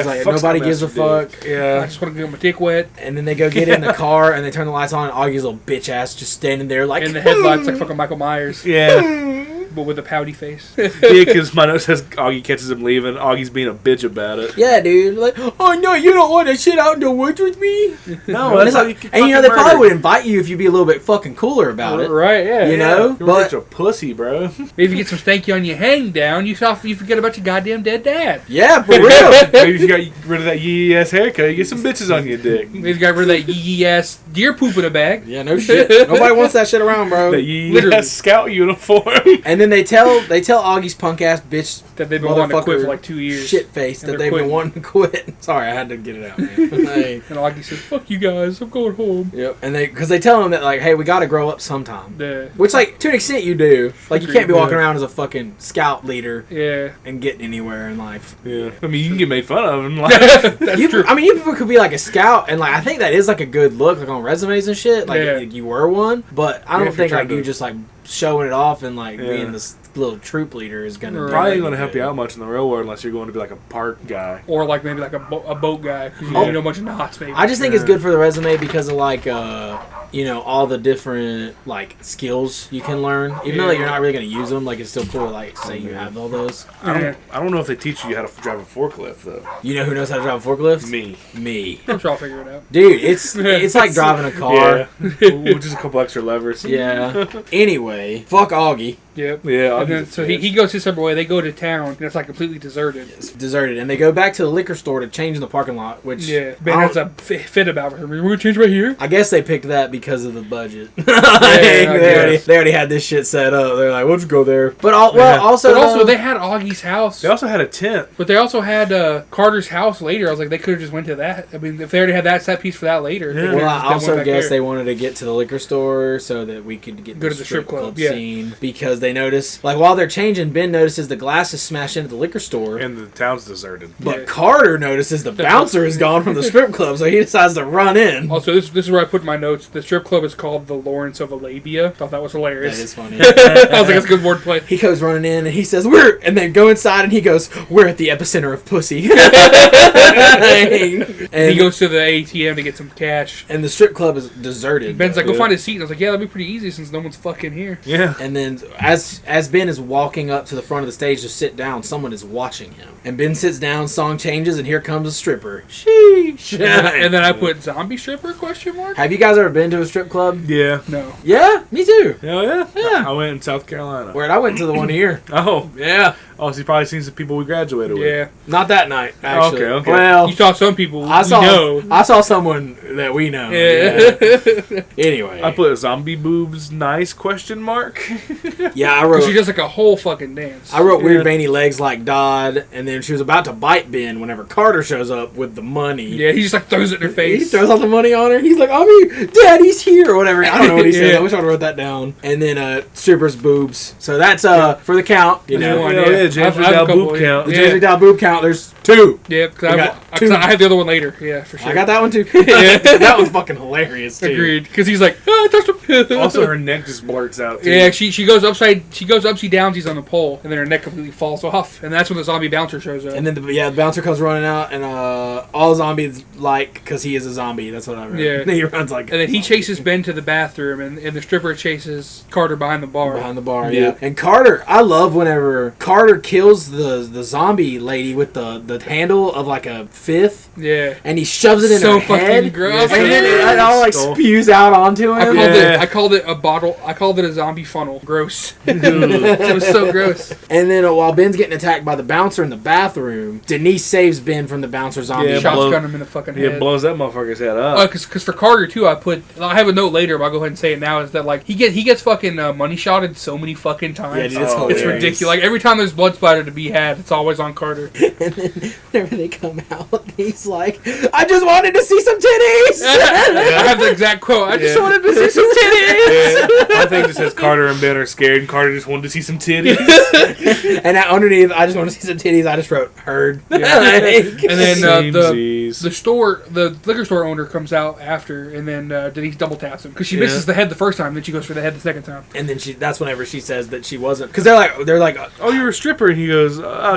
like, fuck nobody gives a Scoutmaster, fuck. I Yeah. just want to get my dick wet. And then they go get in the car and they turn the lights on. And Augie's little bitch ass just standing there like. And the headlights like fucking Michael Myers, Yeah. but with a pouty face. Yeah, because my note says Augie catches him leaving. Augie's being a bitch about it. Yeah, dude. Like, oh no, you don't want to shit out in the woods with me. No, And, that's it's how like- you and you know they probably would invite you if you'd be a little bit fucking cooler about it. Right, yeah. You know, You're but such a pussy, bro. If you get some stanky on your hang down, you forget about your goddamn dead dad. yeah, for real. Maybe if you got rid of that yee ass haircut, you get some bitches on your dick. They've got rid of that yee ass deer poop in a bag. Yeah, no shit. Nobody wants that shit around, bro. That yee Literally. ass scout uniform. And then they tell Augie's punk ass bitch That they've been wanting to quit for motherfucker like 2 years. shit face And that they're they've been quitting. wanting to quit. Sorry, I had to get it out, man. Like, And Augie says, fuck you guys, I'm going home. yep. And because they tell him that like, hey, we got to grow up sometime. The, Which like to an extent you do. Like you can't be Yeah. walking around as a fucking scout leader yeah. and getting anywhere in life. Yeah. I mean, you can get made fun of. And like, That's You, true. I mean, you people could be like a scout, and like I think that is like a good look, like on resumes and shit. Like Yeah. you were one, but I Yeah, don't if think you're like trying you to- just like showing it off and like Yeah. being this little troop leader is gonna Right. do probably any ain't gonna help good. you out much in the real world unless you're going to be like a park guy. Or like maybe like a boat guy. 'Cause you Oh. know a bunch of knots, maybe. I just think it's Yeah. good for the resume because of like you know all the different like skills you can learn. Even though like, you're not really gonna use them, like it's still cool to like say you have all those. Yeah. I don't know if they teach you how to drive a forklift though. You know who knows how to drive a forklift? Me. Me. I'm sure I'll figure it out. Dude, it's like driving a car. Yeah. Just a couple extra levers. Yeah. Anyway, fuck Augie. Yep. Yeah. And then, so he goes his separate way. They go to town, and it's like completely deserted. It's deserted, and they go back to the liquor store to change in the parking lot. Which Yeah. Ben I has don't- a fit about it. We're going to change right here. I guess they picked that because of the budget. I they guess. already had this shit set up. They're like, we'll just go there. But Yeah. also, But also, they had Augie's house. They also had a tent. But they also had Carter's house later. I was like, they could have just went to that. I mean, if they already had that set piece for that later. they Yeah. could've well, just I done also one back guess there. they wanted to get to the liquor store so that we could get Go to the strip club, yeah. scene because they notice, like, while they're changing, Ben notices the glass is smashed into the liquor store. And the town's deserted. But Yeah. Carter notices the bouncer is gone from the strip club, so he decides to run in. Also, this is where I put my notes. The strip club is called the Lawrence of Arabia. Thought that was That hilarious. is funny. I was like, that's good wordplay. He goes running in and he says, and they go inside and he goes, we're at the epicenter of pussy. And and, he goes to the ATM to get some cash. and the strip club is deserted. Ben's like, go Yeah. find a seat. And I was like, yeah, that'd be pretty easy since no one's fucking here. Yeah. And then as Ben is walking up to the front of the stage to sit down, someone is watching him. And Ben sits down, song changes, and here comes a stripper. Sheesh. And then I put zombie stripper question mark. Have you guys ever been to a strip club? Yeah. No. Yeah, me too. Hell yeah. Yeah. I went in South Carolina. Where I went to the one here. Oh. Yeah. Oh, so you probably seen some people we graduated with. Yeah. Not that night, actually. Okay. Well, You saw some people I saw we know. I saw someone that we know. Yeah. Anyway. I put zombie boobs nice question mark. Yeah, I She wrote does like a whole fucking dance. weird Yeah. veiny legs like Dodd, and then she was about to bite Ben whenever Carter shows up with the money. Yeah, he just like throws it in her He face. throws all the money on her. He's like, Daddy's here, or whatever. I don't know what he said. Yeah. I wish I would have wrote that down. And then strippers' boobs. So that's for the count. You There's know, one, Yeah, yeah, James I've a McDowell couple, boob count. the Yeah. James McDowell boob count. There's 2. Yeah, We got because two. I had the other one later. Yeah, for sure. I got that one too. That one's fucking hilarious too. Agreed. Because he's like, oh, I touched him. Also, her neck just blurts out. Too. Yeah, she goes upside downsies on the pole, and then her neck completely falls off, and that's when the zombie bouncer shows up. And then the bouncer comes running out, and all zombies because he is a zombie. That's what I remember. Yeah. And he runs like. And then he chases Ben to the bathroom, and the stripper chases Carter behind the bar. Behind the bar, yeah. And Carter, I love whenever Carter kills the zombie lady with the handle of like a fifth. Yeah. And he shoves it in So her head. fucking gross. And then it all like spews out onto him. I called it a bottle. I called it a zombie funnel. Gross. It was so gross. And then while Ben's getting attacked by the bouncer in the bathroom, Denise saves Ben from the bouncer zombie. Yeah, Shotgun him in the fucking head. It blows that motherfucker's head up. Oh, because for Carter too, I have a note later, but I'll go ahead and say it now. Is that like he gets fucking money shotted so many fucking times. Yeah, dude, it's It's hilarious. ridiculous. Like every time there's blood splatter to be had, it's always on Carter. And then whenever they come out, he's like, I just wanted to see some titties! I have the exact quote. I just wanted to see some titties. Yeah, I think it says Carter and Ben are scared, and Carter just wanted to see some titties. And underneath, I just want to see some titties, I just wrote, heard. And then Samesies. the liquor store owner comes out after, and then Denise double taps him because she misses the head the first time, then she goes for the head the second time. And then that's whenever she says that she wasn't. Because they're like, Oh, you're a stripper? And he goes, I'm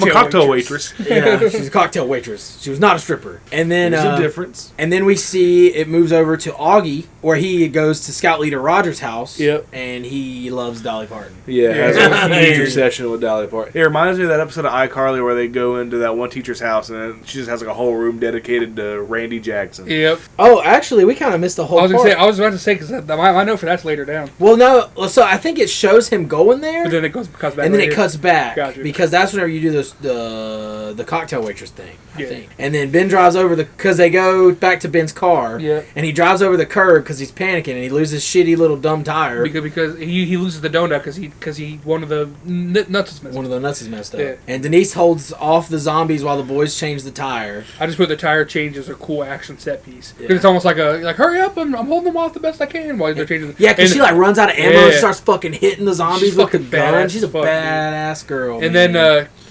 a cocktail waitress. yeah, she's a cocktail waitress. She was not a stripper. And then There's a difference. And then we see it moves over to Augie, where he goes to Scout Leader Rogers' house. Yep. And he loves Dolly Parton. Yeah, has a huge Yeah. obsession with Dolly Parton. It reminds me of that episode of iCarly where they go into that one teacher's house and then she just has like a whole room dedicated to Randy Jackson. Yep. Oh, actually, we kind of missed the whole I was part. about to say because my note for that's later down, Well, no. So I think it shows him going there, but then it cuts back. and then later. it cuts back Gotcha. because that's whenever you do the cocktail waitress thing. I Yeah. think. And then Ben drives over because they go back to Ben's car. Yeah. And he drives over the curb because he's panicking and he loses shitty little dumb tire. because he loses the donut because he one of the nuts is missing. One of the nuts is messed up. Yeah. And Denise holds off the zombies while the boys change the tire. I just put the tire change as a cool action set piece because Yeah. it's almost like hurry up, I'm holding them off the best I can while they're changing. Yeah, because and- she like runs out of ammo and Yeah. starts fucking hitting the zombies She's with the fucking gun. badass She's a as fuck, dude. badass girl. And man.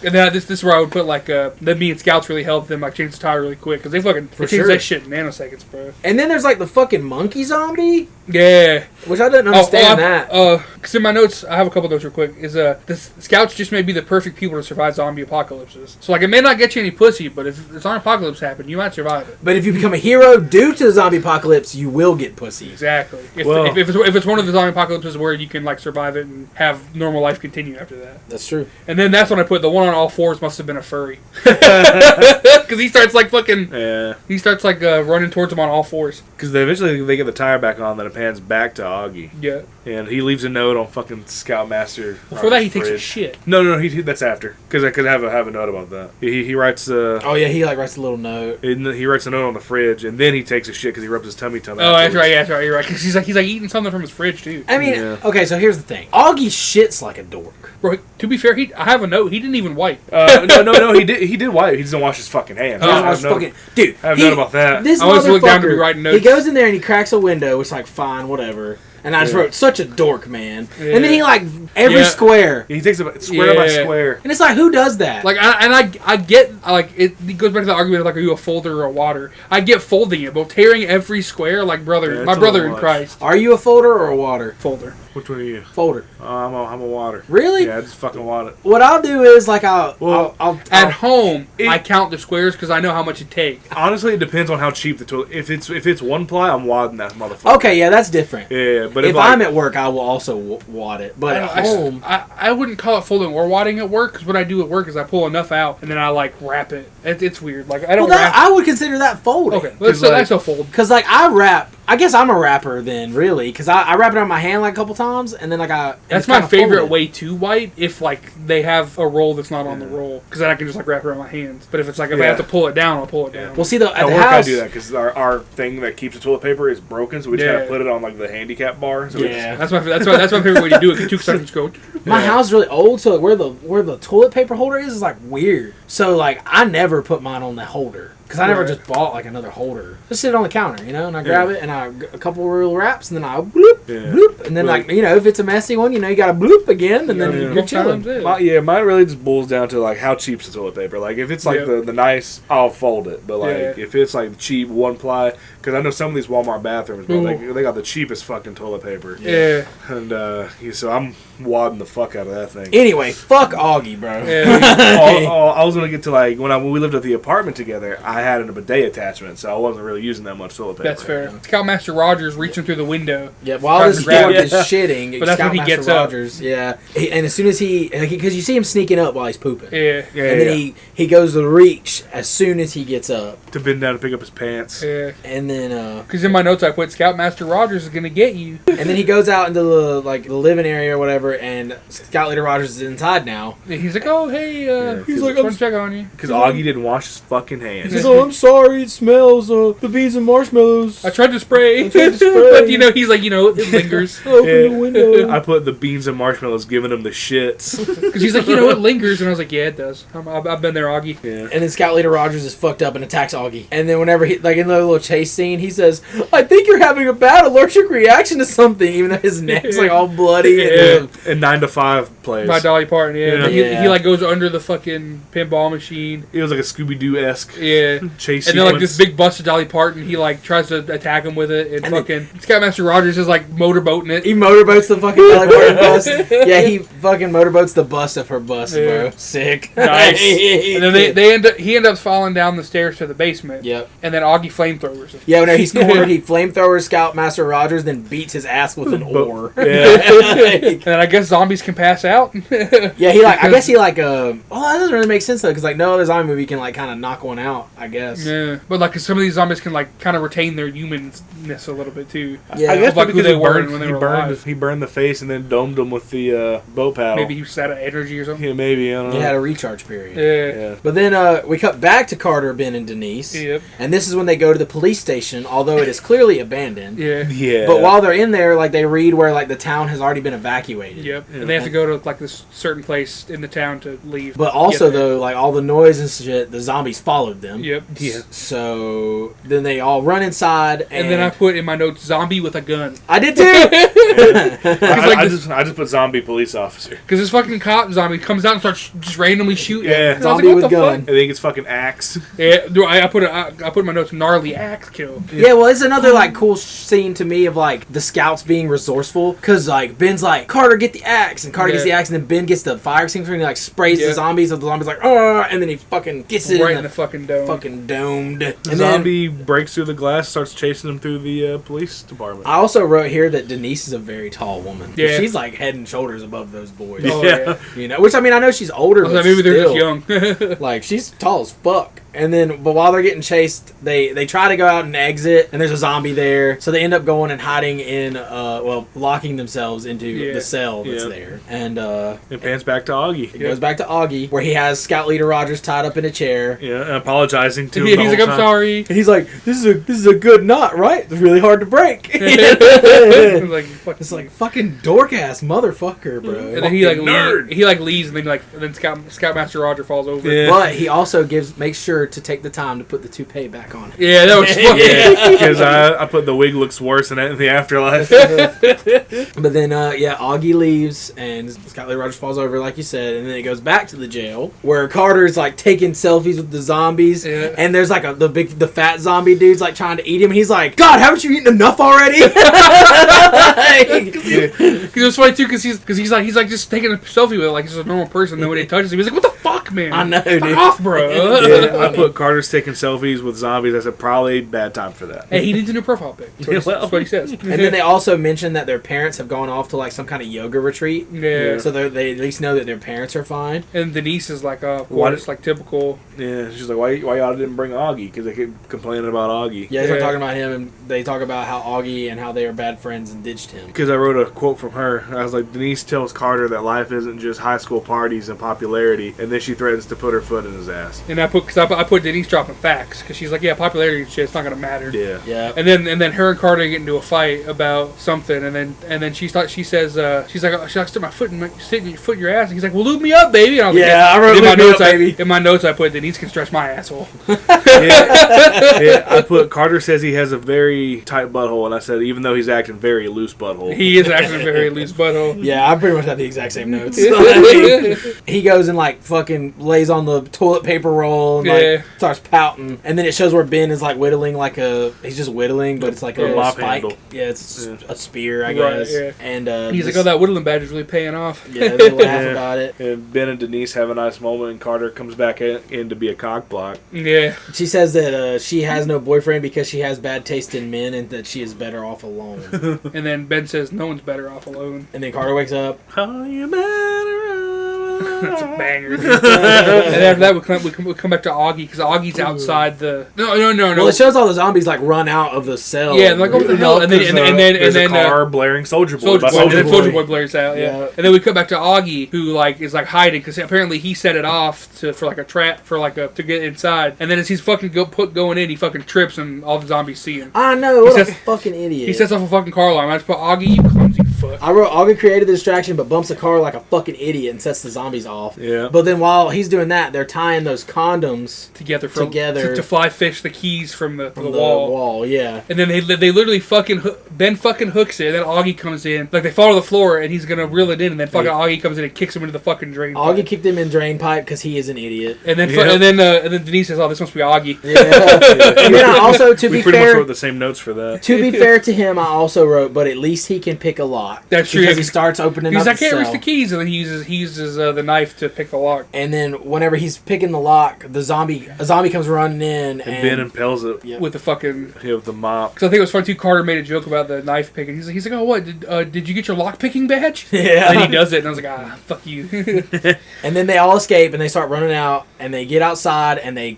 then this is where I would put like them being scouts really helped them like change the tire really quick because they change sure. that shit in nanoseconds, bro. And then there's like the fucking monkey zombie, Yeah. which I didn't understand that. Because in my notes, I have a couple notes real quick. Is the scouts just may be the perfect people to survive zombie apocalypses. So like it may not get you any pussy, but if a zombie apocalypse happen, you might survive it. But if you become a hero due to the zombie apocalypse, you will get pussy. Exactly. If, Well- if it's one of the zombie apocalypses where you can like survive it and have normal life continue after that. That's true. And then that's when I put the one on all fours must have been a furry. Because he starts like fucking. Yeah, He starts like running towards him on all fours. because eventually they get the tire back on, then it pans back to Augie, Yeah. and he leaves a note on fucking Scoutmaster. Before that, he takes a fridge. shit. No, that's after, because I could have a note about that. He writes Oh yeah, he like writes a little note. he writes a note on the fridge, and then he takes a shit because he rubs his tummy. Oh, that's right. Yeah, that's right. You're right. Because he's like eating something from his fridge too. I mean, Yeah. okay, so here's the thing. Augie shits like a dork. Bro, to be fair, I have a note. He didn't even wipe. No, he did wipe. He doesn't wash his fucking hands. Oh, He I doesn't have wash no- fucking dude. I have note about that. This I always look down to be motherfucker, writing he notes. goes in there and he cracks a window. It's like fine, whatever. And I just Yeah. wrote such a dork, man. Yeah. And then he like every Yeah. square. He takes it square by Yeah. square. And it's like, who does that? Like, I get, like, it goes back to the argument of, like, are you a folder or a water? I get folding it, but tearing every square, like, brother, Yeah, my it's a brother little in much. Christ. Are you a folder or a water? Folder. Which one are you? Folder. I'm a water. Really? Yeah, I just fucking want it. What I'll do is like Well, At home, It- I count the squares because I know how much it takes. Honestly, it depends on how cheap the toilet. If it's one ply, I'm wadding that motherfucker. Okay, yeah, that's different. Yeah, but If like, I'm at work, I will also wad it. But at home, I wouldn't call it folding or wadding at work because what I do at work is I pull enough out and then I, like, wrap it. It's weird. Like, I don't well, wrap. I would consider that folding. Okay, that's like- a fold. Because like I wrap. I guess I'm a rapper then, really, because I wrap it on my hand like a couple times, and then like and That's it's my kinda favorite folded. way to wipe if like they have a roll that's not on the roll because then I can just like wrap it around my hands. But if it's like if I Yeah. have to pull it down, I'll pull it down. Well, see, at at the work I house, do that because our thing that keeps the toilet paper is broken, so we just Yeah. gotta put it on like the handicap bar. So we just- yeah. That's my favorite way to do it. 2 seconds go. My Yeah. house is really old, so where the toilet paper holder is like weird. So like I never put mine on the holder because I never Right. just bought like another holder. Just sit it on the counter, and I grab it and a couple real wraps, and then I bloop, Yeah. bloop, and then like if it's a messy one, you got to bloop again, and then Yeah. you're chilling. Mine really just boils down to like how cheap's the toilet paper. Like if it's like Yeah. the nice, I'll fold it. But like Yeah. if it's like cheap one ply, because I know some of these Walmart bathrooms, bro, Ooh. they got the cheapest fucking toilet paper. Yeah. And so I'm wadding the fuck out of that thing. Anyway, fuck Augie, bro. Yeah. I was gonna get to like when we lived at the apartment together, I had a bidet attachment, so I wasn't really using that much toilet paper. That's fair. Scoutmaster Rogers reaching through the window. Yeah, while Trying this to grab dog it. is shitting, But that's when he Scoutmaster gets up. Rogers, and as soon as because you see him sneaking up while he's pooping, Yeah. Yeah, and then he goes to reach as soon as he gets up, to bend down to pick up his pants. Yeah. and then Because in my notes I put Scoutmaster Rogers is gonna get you. and then he goes out into the living area or whatever, and Scout Leader Rogers is inside now. And he's like, oh hey, He's like, I'm check on you. Because Augie didn't wash his fucking hands. He's "Oh, I'm sorry, it smells the beans and marshmallows." I tried to spray, tried to spray. but he's like, it lingers. Open Yeah. the window. I put the beans and marshmallows, giving him the shits. Because he's like, it lingers, and I was like, yeah, it does. I've been there, Augie. Yeah. And then Scout Leader Rogers is fucked up and attacks Augie. And then whenever he, like in the little chase scene, he says, "I think you're having a bad allergic reaction to something," even though his neck's like all bloody. Yeah. And 9 to 5 plays. By Dolly Parton, yeah. Yeah. He, Yeah. he like goes under the fucking pinball machine. It was like a Scooby Doo esque Yeah. chase. And then like sequence. this big bust of Dolly Parton, he like tries to attack him with it, and fucking Scoutmaster Rogers is like motorboating it. He motorboats the fucking Dolly Parton bus. Yeah, he fucking motorboats the bus of her bus, Yeah. bro. Sick. Nice. And then he ends up falling down the stairs to the basement. Yep. And then Augie flamethrowers him. Yeah, whenever he's cornered, he flamethrowers Scoutmaster Rogers, then beats his ass with an oar. Yeah. And then I guess zombies can pass out. Yeah, he like. I guess he like. Well, that doesn't really make sense though, because like no other zombie movie can like kind of knock one out. I guess. Yeah, but like 'cause some of these zombies can like kind of retain their humanness a little bit too. Yeah. I guess Like who because they were when they were alive. he burned the face and then domed him with the boat paddle. Maybe he was out of energy or something. Yeah, maybe. I don't know. He had a recharge period. Yeah. Yeah. But then we cut back to Carter, Ben, and Denise. Yep. And this is when they go to the police station, although it is clearly abandoned. Yeah. Yeah. But while they're in there, like they read where like the town has already been evacuated. Yep. And they have to go to like this certain place in the town to leave. But also Get there. though, like all the noise and shit, the zombies followed them. Yep. Yeah. So then they all run inside, And then I put in my notes zombie with a gun. I did too. I just put zombie police officer. Because this fucking cop zombie comes out and starts just randomly shooting. Yeah. And I was Zombie like, with what the gun. I think it's fucking axe. fuck? Yeah, I put in my notes gnarly axe kill. Yeah, well, it's another like cool scene to me of like the scouts being resourceful, because like Ben's like, "Carter, get the axe," and Carter gets the Yeah. axe, and then Ben gets the fire extinguisher and he like sprays Yeah. the zombies, and the zombies like, "Oh!" and then he fucking gets it Right in the fucking dome. fucking domed. And The then zombie breaks through the glass, starts chasing him through the police department. I also wrote here that Denise is a very tall woman. Yeah. She's like head and shoulders above those boys. Oh, yeah. You know, which I mean, I know she's older, I but was like, maybe they're still, just young. like she's tall as fuck. And then, but while they're getting chased, they try to go out and exit, and there's a zombie there, so they end up going and hiding in, locking themselves into the cell that's Yeah. there. And It pans back to Augie. it goes back to Augie, where he has Scout Leader Rogers tied up in a chair. Yeah, and apologizing to him. Yeah, the he's whole like, I'm time. sorry. And he's like, "This is a good knot, right? It's really hard to break." It's like, fuck. It's like fucking dork ass motherfucker, bro. And then he like nerd. leaves, and then Scoutmaster Roger falls over. Yeah. But he also makes sure to take the time to put the toupee back on. Yeah, that was fucking. Yeah, because I put the wig looks worse than in the afterlife. But then, Augie leaves, and Scout Leader Rogers falls over, like you said, and then it goes back to the jail, where Carter's like taking selfies with the zombies, Yeah. and there's like the fat zombie dude's like trying to eat him, and he's like, "God, haven't you eaten enough already?" Because it was funny too, because he's like just taking a selfie with it like he's a normal person. Then when he touches him, he's like, "What the fuck, man? I know, Fuck dude. off, bro." Yeah, I put Carter's taking selfies with zombies. I said probably bad time for that. Hey, he needs a new profile pic. That's what he says. And then they also mention that their parents have gone off to like some kind of yoga retreat. Yeah. So they at least know that their parents are fine. And Denise is like, of What? course, like typical. Yeah, she's like, why y'all didn't bring Augie? Because they kept complaining about Augie. Yeah, they start Yeah. talking about him, and they talk about how Augie and how they are bad friends and ditched him. Because I wrote a quote from her. I was like, Denise tells Carter that life isn't just high school parties and popularity. And then she threatens to put her foot in his ass. And I put Denise dropping facts because she's like, yeah, popularity and shit, it's not gonna matter. Yeah. Yeah. And then her and Carter get into a fight about something, and then she says she's like stick my foot in your ass, and he's like, well, lube me up, baby. And I was like, Yeah, I wrote in my lube me notes, up, baby. in my notes I put Denise can stretch my asshole. Yeah, I put Carter says he has a very tight butthole, and I said even though he's acting very loose butthole. He is actually very loose butthole. Yeah, I pretty much had the exact same notes. He goes and like fucking lays on the toilet paper roll and Yeah. like starts pouting, and then it shows where Ben is like whittling he's just whittling, but it's like A a mop spike. handle. Yeah, it's a spear, I Right, guess. yeah. And He's like, oh, that whittling badge is really paying off. yeah, they laugh Yeah. about it. And Ben and Denise have a nice moment, and Carter comes back in to be a cock block. Yeah. She says that she has no boyfriend because she has bad taste in men, and that she is better off alone. And then Ben says no one's better off alone. And then Carter wakes up. Oh, you better. That's a banger. Dude. And after that, we come back to Augie because Augie's outside the. No. Well, it shows all the zombies like run out of the cell. Yeah, like what the hell? And then There's a car blaring Soldier Boy. Soldier by Boy, and then Boy. Soldier Boy blares out. Yeah. Yeah. And then we come back to Augie, who like is like hiding because apparently he set it off for like a trap to get inside. And then as he's fucking going in, he fucking trips and all the zombies see him. I know. What a says- fucking idiot. He sets off a fucking car alarm. I just put Augie, you clumsy fuck. I wrote Augie created the distraction, but bumps the car like a fucking idiot and sets the zombies off. Yeah. But then while he's doing that, they're tying those condoms Together Together. to fly fish the keys from the from the wall. wall. Yeah. And then they literally Ben fucking hooks it, and then Augie comes in. Like, they fall to the floor, and he's gonna reel it in, and then fucking Augie comes in and kicks him into the fucking drain Augie pipe. kicked him in drain pipe because he is an idiot. And then, Yeah. and then Denise says, oh, this must be Augie. Yeah. And then I also, to We be pretty much fair, wrote the same notes for that. to be fair to him, I also wrote, but at least he can pick a lock. That's true, Because yeah. he starts opening He's up like, I the can't reach cell. the keys, and then he uses the knife to pick the lock. And then whenever he's picking the lock, a zombie comes running in, And Ben impels it Yeah. With the fucking... with the mop. Because I think it was fun, too, Carter made a joke about the knife picking. He's like, oh, what, did you get your lock picking badge? Yeah. And he does it, and I was like, fuck you. And then they all escape and they start running out and they get outside and He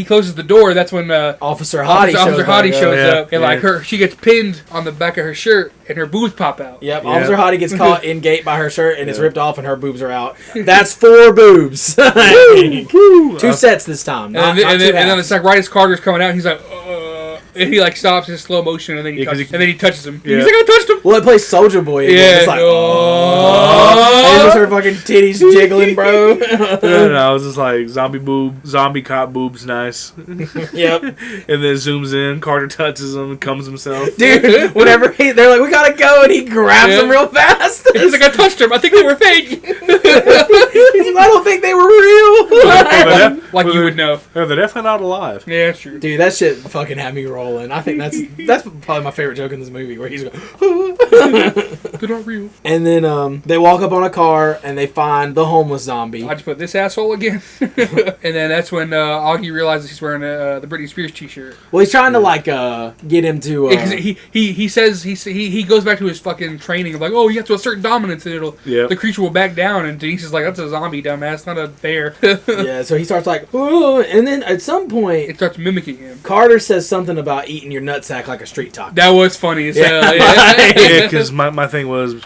closes the door. That's when Officer Hottie Officer Hottie shows Yeah, up, and like she gets pinned on the back of her shirt, and her boobs pop out. Yep, Yeah. Officer Hottie gets caught in gate by her shirt and it's Yeah. ripped off and her boobs are out. That's 4 boobs. 2 sets this time. Not, And then, not and, two then, and then halves. it's like right as Carter's coming out, he's like, and he like stops in slow motion, and then he Yeah, 'cause touches, he- and then he touches him. Yeah. He's like, I touched him. Well, it plays Soldier Boy. Again. Yeah. It's like, Oh. and just her fucking titties jiggling, bro. No, I was just like zombie cop boobs, nice. Yep. And then zooms in. Carter touches him and comes himself. Dude, whenever they're like, we gotta go, and he grabs Yeah. them real fast. He's like, I touched him. I think they were fake. He's like, I don't think they were real. Like you would know. They're definitely not alive. Yeah, that's true. Dude, that shit fucking had me rolling. I think that's probably my favorite joke in this movie, where he's going, They're not real. and then they walk up on a car and they find the homeless zombie. I just put this asshole again. And then that's when Augie realizes he's wearing the Britney Spears t-shirt. Well, he's trying to like get him to. Yeah, 'cause he says he goes back to his fucking training of like, oh, you have to assert dominance and Yep. the creature will back down, and Denise is like, that's a zombie, dumbass, not a bear. Yeah, so he starts like, "Ooh," and then at some point, It starts mimicking him. Carter says something about eating your nutsack like a street taco. That was funny as hell. Yeah, Yeah. because my thing was,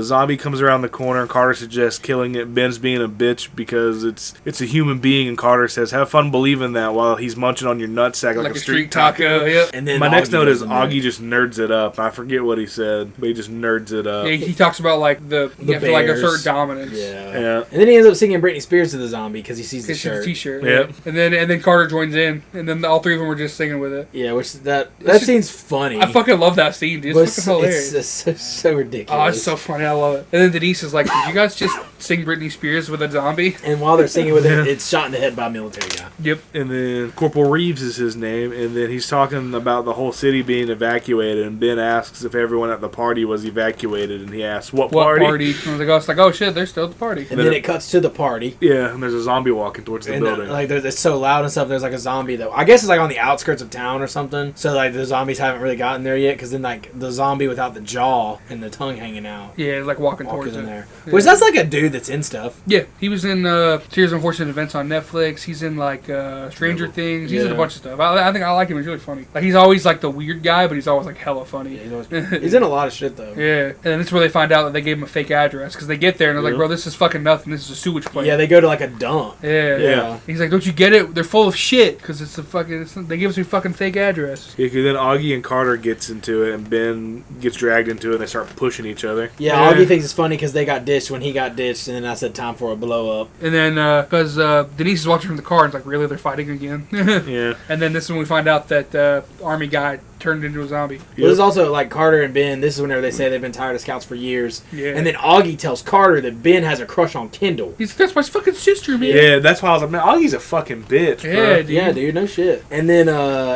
zombie comes around the corner, and Carter suggests killing it. Ben's being a bitch because it's a human being, and Carter says, have fun believing that while he's munching on your nutsack like, Like a street taco. Yep. And then My next note is goes in there. Augie just nerds it up. I forget what he said, but he just nerds it up. Yeah, he talks about like you have to like bears. assert dominance. Yeah. Yeah. And then he ends up singing Britney Spears to the zombie because he sees the It's just a shirt. t-shirt. Yep. And then Carter joins in, and then all three of them were just singing with it. Yeah, which that just- scene's funny. I fucking love that scene, dude. But It's fucking hilarious. it's so ridiculous. Oh, it's so funny. I love it. And then Denise is like, did you guys just sing Britney Spears with a zombie? And while they're singing with it, it's shot in the head by a military guy. Yep. And then Corporal Reeves is his name, and then he's talking about the whole city being evacuated, and Ben asks if everyone at the party was evacuated, and he asks, what party? And I was like, it's like, oh shit, they're still at the party. And then it cuts to the party. Yeah, and there's a zombie walking towards the And building. like it's so loud and stuff. There's like a zombie that I guess it's like on the outskirts of town or something. So like the zombies haven't really gotten there yet. Because then like the zombie without the jaw and the tongue hanging out Yeah, it's like walking towards walks in it. there. Yeah. Which that's like a dude dude that's in stuff. Yeah, he was in Series of Unfortunate Events on Netflix. He's in like Stranger Things. He's in a Yeah. bunch of stuff. I think I like him. He's really funny. Like he's always like the weird guy, but he's always like hella funny. He's in a lot of shit though. Yeah, and then this is where they find out that they gave him a fake address because they get there and they're like, Yeah. "Bro, this is fucking nothing. This is a sewage plant." Yeah, they go to like a dump. yeah, Yeah. He's like, "Don't you get it? They're full of shit because it's a fucking. They give us a fucking fake address." Yeah, 'cause then Augie and Carter gets into it, and Ben gets dragged into it, and they start pushing each other. Yeah, Yeah. Augie thinks it's funny because they got ditched when he got ditched, and then I said time for a blow up. And then because Denise is watching from the car, and it's like, "Really? They're fighting again?" Yeah. And then this is when we find out that army guy turned into a zombie. But there's also like Carter and Ben. This is whenever they say they've been tired of scouts for years. Yeah. And then Augie tells Carter that Ben has a crush on Kendall. That's my fucking sister, man. Yeah, that's why I was like, man, Augie's a fucking bitch, bro. Yeah, dude. Yeah, dude, no shit. And then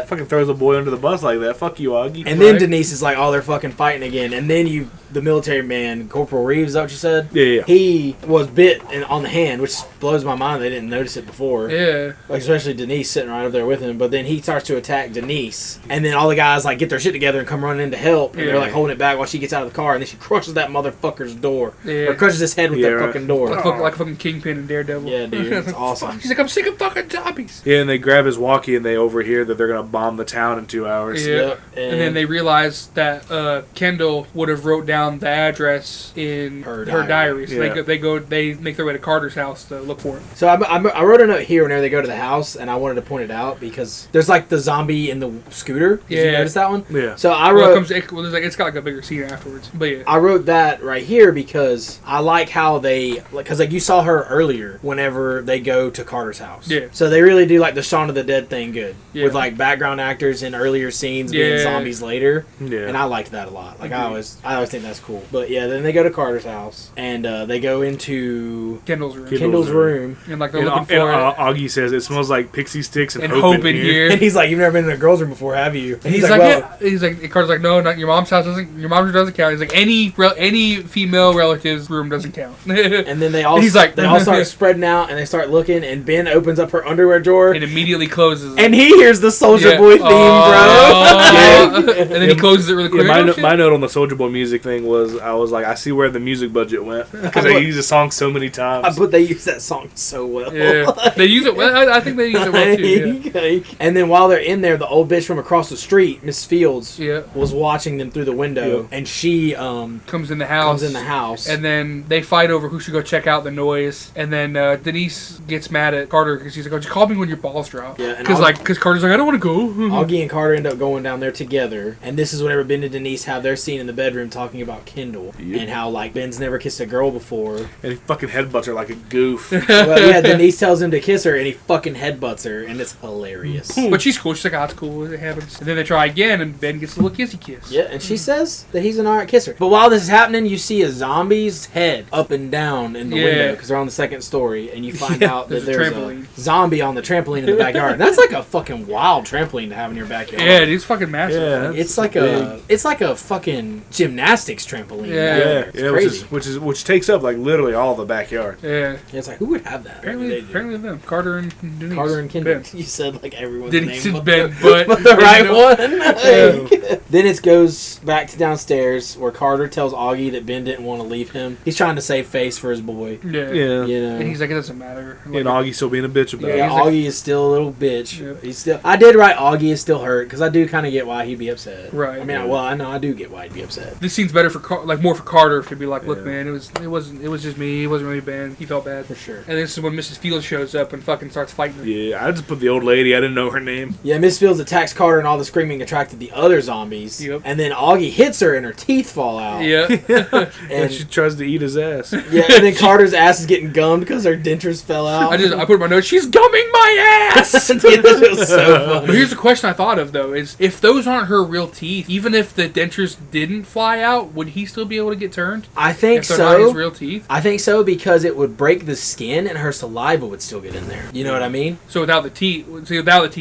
Fucking throws a boy under the bus like that. Fuck you, Augie. and then Right. Denise is like, oh, they're fucking fighting again. And then the military man, Corporal Reeves, is that what you said? Yeah. He was bit on the hand, which blows my mind. They didn't notice it before. Yeah. Like, especially Denise sitting right up there with him. But then he starts to attack Denise. And then all the guys like get their shit together and come running in to help. And Yeah. they're like holding it back while she gets out of the car. And then she crushes that motherfucker's door. Yeah. Or crushes his head with Yeah, that right. fucking door. Like a fucking Kingpin and Daredevil. Yeah, dude, it's awesome. Fuck. He's like, I'm sick of fucking zombies. Yeah, and they grab his walkie and they overhear that they're gonna bomb the town in 2 hours. Yeah. Yep, And then they realize that Kendall would have wrote down the address in Her her diary. So Yeah. they make their way to Carter's house to look for it. So I wrote a note here whenever they go to the house, and I wanted to point it out because there's like the zombie in the scooter. Did you Yeah. notice that one? Yeah. So I Well, wrote. it's got like a bigger scene afterwards. But yeah. I wrote that right here because I like how they, because like you saw her earlier whenever they go to Carter's house. Yeah. So they really do like the Shaun of the Dead thing good Yeah. with like background actors in earlier scenes being Yeah. zombies later, Yeah. and I liked that a lot. Like I always think that's cool. But yeah, then they go to Carter's house and they go into Kendall's room. Kendall's room. And like they're And, looking for it. Augie says it smells like pixie sticks and, And hope in And here. he's like, "You've never been in a girl's room before, have you?" And He's like, Carter's like, no, not your mom's house doesn't. Your mom's room doesn't count. He's like, any female relative's room doesn't count. And then they all He's like- they all start spreading out and they start looking, and Ben opens up her underwear drawer and immediately closes it. and he hears the Soldier Yeah. Boy theme, Oh. bro. And then he closes it really quick. Yeah, Oh, shit. my note on the Soldier Boy music thing was I was like, I see where the music budget went because they used the song so many times. But they use that song so well. Yeah, they use it well. I think they use it well too. Yeah. And then while they're in there, the old bitch from across the street, Miss Fields, Yeah. was watching them through the window, Yeah. and she Comes in the house. comes in the house. And then they fight over who should go check out the noise. And then Denise gets mad at Carter because she's like, "Oh, just call me when your balls drop." Yeah, and Because Carter's like, "I don't want to go." Augie and Carter end up going down there together, and this is whenever Ben and Denise have their scene in the bedroom talking about Kendall Yep. and how like Ben's never kissed a girl before. And he fucking headbutts her like a goof. Well, yeah, Denise tells him to kiss her, and he fucking headbutts her, and it's hilarious. But she's cool. She's like, "Oh, it's cool. It happens." And then they try again, and Ben gets a little kissy kiss. Yeah, and she says that he's an alright kisser. But while this is happening, you see a zombie's head up and down in the Yeah. window because they're on the second story, and you find Yeah, out that there's a there's trampoline. a zombie on the trampoline in the backyard. And that's like a fucking wild trampoline to have in your backyard. Yeah, it's fucking massive. Yeah. It's like a fucking gymnastics trampoline. Yeah. back Yeah, there. It's yeah, crazy. which takes up like literally all the backyard. Yeah. It's like, who would have that? Apparently, They do. apparently them. Carter and Denise. Carter and Kendall. Ben. You said like everyone's Denise name, and but Ben, the, but the right you know- one. Then it goes back to downstairs where Carter tells Augie that Ben didn't want to leave him. He's trying to save face for his boy. Yeah. Yeah. You know. And he's like, it doesn't matter. And Like, Augie still being a bitch about Yeah, it. he's like- Augie is still a little bitch. Yeah. He's still. I did write Augie is still hurt because I do kind of get why he'd be upset. Right. I mean, Yeah. well, I know I do get why he'd be upset. this scene's better for more for Carter to be like, look, Yeah. man, it was just me. It wasn't really Ben. He felt bad. For sure. And this is when Mrs. Fields shows up and fucking starts fighting her. Yeah, I just put the old lady. I didn't know her name. Yeah, Miss Fields attacks Carter, and all the screaming attracted the other zombies. Yep. And then Augie hits her, and her teeth fall out. Yeah. And And she tries to eat his ass. yeah, and then Carter's ass is getting gummed because her dentures fell out. I put in my notes, she's gumming my ass! Yeah, that was so funny. But here's the question I thought of, though, is if those aren't her real teeth, even if the dentures didn't fly out, would he still be able to get turned? I think If they're not his so. real teeth? I think so because it would break the skin, and her saliva would still get in there. You know what I mean? So without the teeth,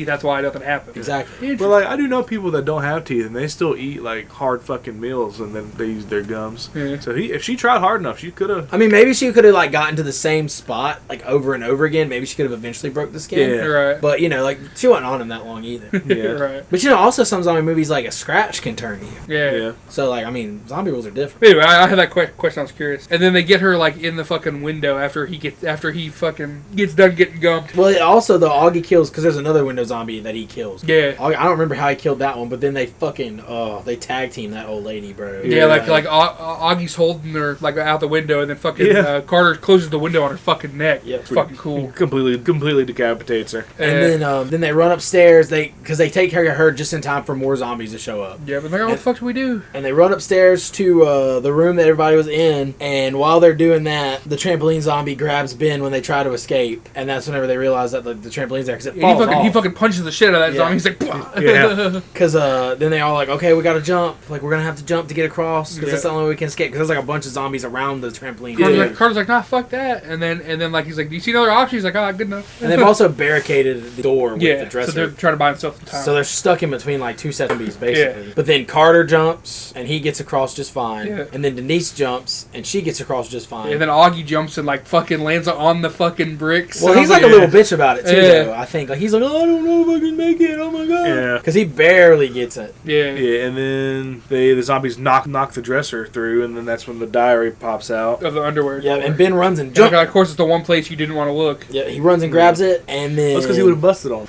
that's why nothing happened. Exactly. But like, I do know people that don't have teeth teeth, and they still eat like hard fucking meals, and then they use their gums. Yeah. So if she tried hard enough, she could have. I mean, maybe she could have like gotten to the same spot like over and over again. Maybe she could have eventually broke the skin. Yeah. Right. But you know, like she wasn't on him that long either. Yeah. Right. But you know, also some zombie movies like a scratch can turn you. Yeah. Yeah. So like, I mean, zombie rules are different. Anyway, I had that question. I was curious, and then they get her like in the fucking window after he fucking gets done getting gumped. Well, also though, Augie kills because there's another window zombie that he kills. Yeah. I don't remember how he killed that one, but then they fucking they tag team that old lady, bro. Yeah, like Augie's holding her like out the window, and then fucking Yeah. Carter closes the window on her fucking neck. Yep. It's fucking cool. Completely decapitates her. And then they run upstairs. Because they take care of her just in time for more zombies to show up. Yeah, but like, what the fuck do we do? And they run upstairs to the room that everybody was in. And while they're doing that, the trampoline zombie grabs Ben when they try to escape. And that's whenever they realize that the trampoline's there because it falls He off. fucking punches the shit out of that Yeah. zombie. He's like, "Blah." Yeah. Because then they all like, okay, we gotta jump. Like, we're gonna have to jump to get across because Yeah. that's the only way we can escape. Because there's like a bunch of zombies around the trampoline. Yeah. Carter's like, nah, fuck that. And then like he's like, do you see another option? He's like, ah, good enough. And they've also barricaded the door with the yeah, dresser. so they're trying to buy himself some time. So they're stuck in between like two set zombies, basically. But then Carter jumps and he gets across just fine. Yeah. And then Denise jumps and she gets across just fine. and then Augie jumps and like fucking lands on the fucking bricks. well, And I he's was like a little bitch about it too, Yeah. though. I think like he's like, oh, I don't know if I can make it. Oh my god. Yeah. Because he barely gets it. yeah. Yeah, and then the zombies knock the dresser through, and then that's when the diary pops out. Of the underwear. Yeah. door. And Ben runs and And, jumps. of course, it's the one place you didn't want to look. Yeah. He runs and grabs it, and then. That's because he would have busted on.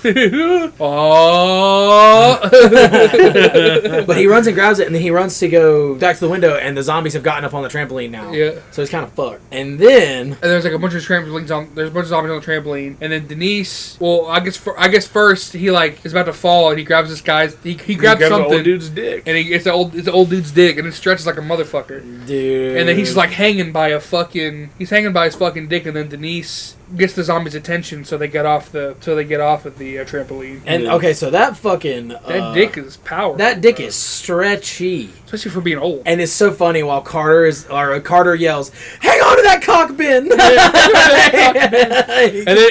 Oh. But he runs and grabs it, and then he runs to go back to the window, and the zombies have gotten up on the trampoline now. Yeah. So he's kind of fucked. And then. And there's like a bunch of trampolines on. There's a bunch of zombies on the trampoline, and then Denise. Well, I guess first he like is about to fall, and he grabs this guy's. He grabs Grabs the something, old dude's dick. and it's the old dude's dick, and it stretches like a motherfucker. Dude. And then he's like hanging by his fucking dick, and then Denise gets the zombies' attention, so they get off of the trampoline. And okay, so that fucking. That dick is powerful. That dick is stretchy. especially for being old. And it's so funny while Carter yells, "Hang on to that cock, Ben!"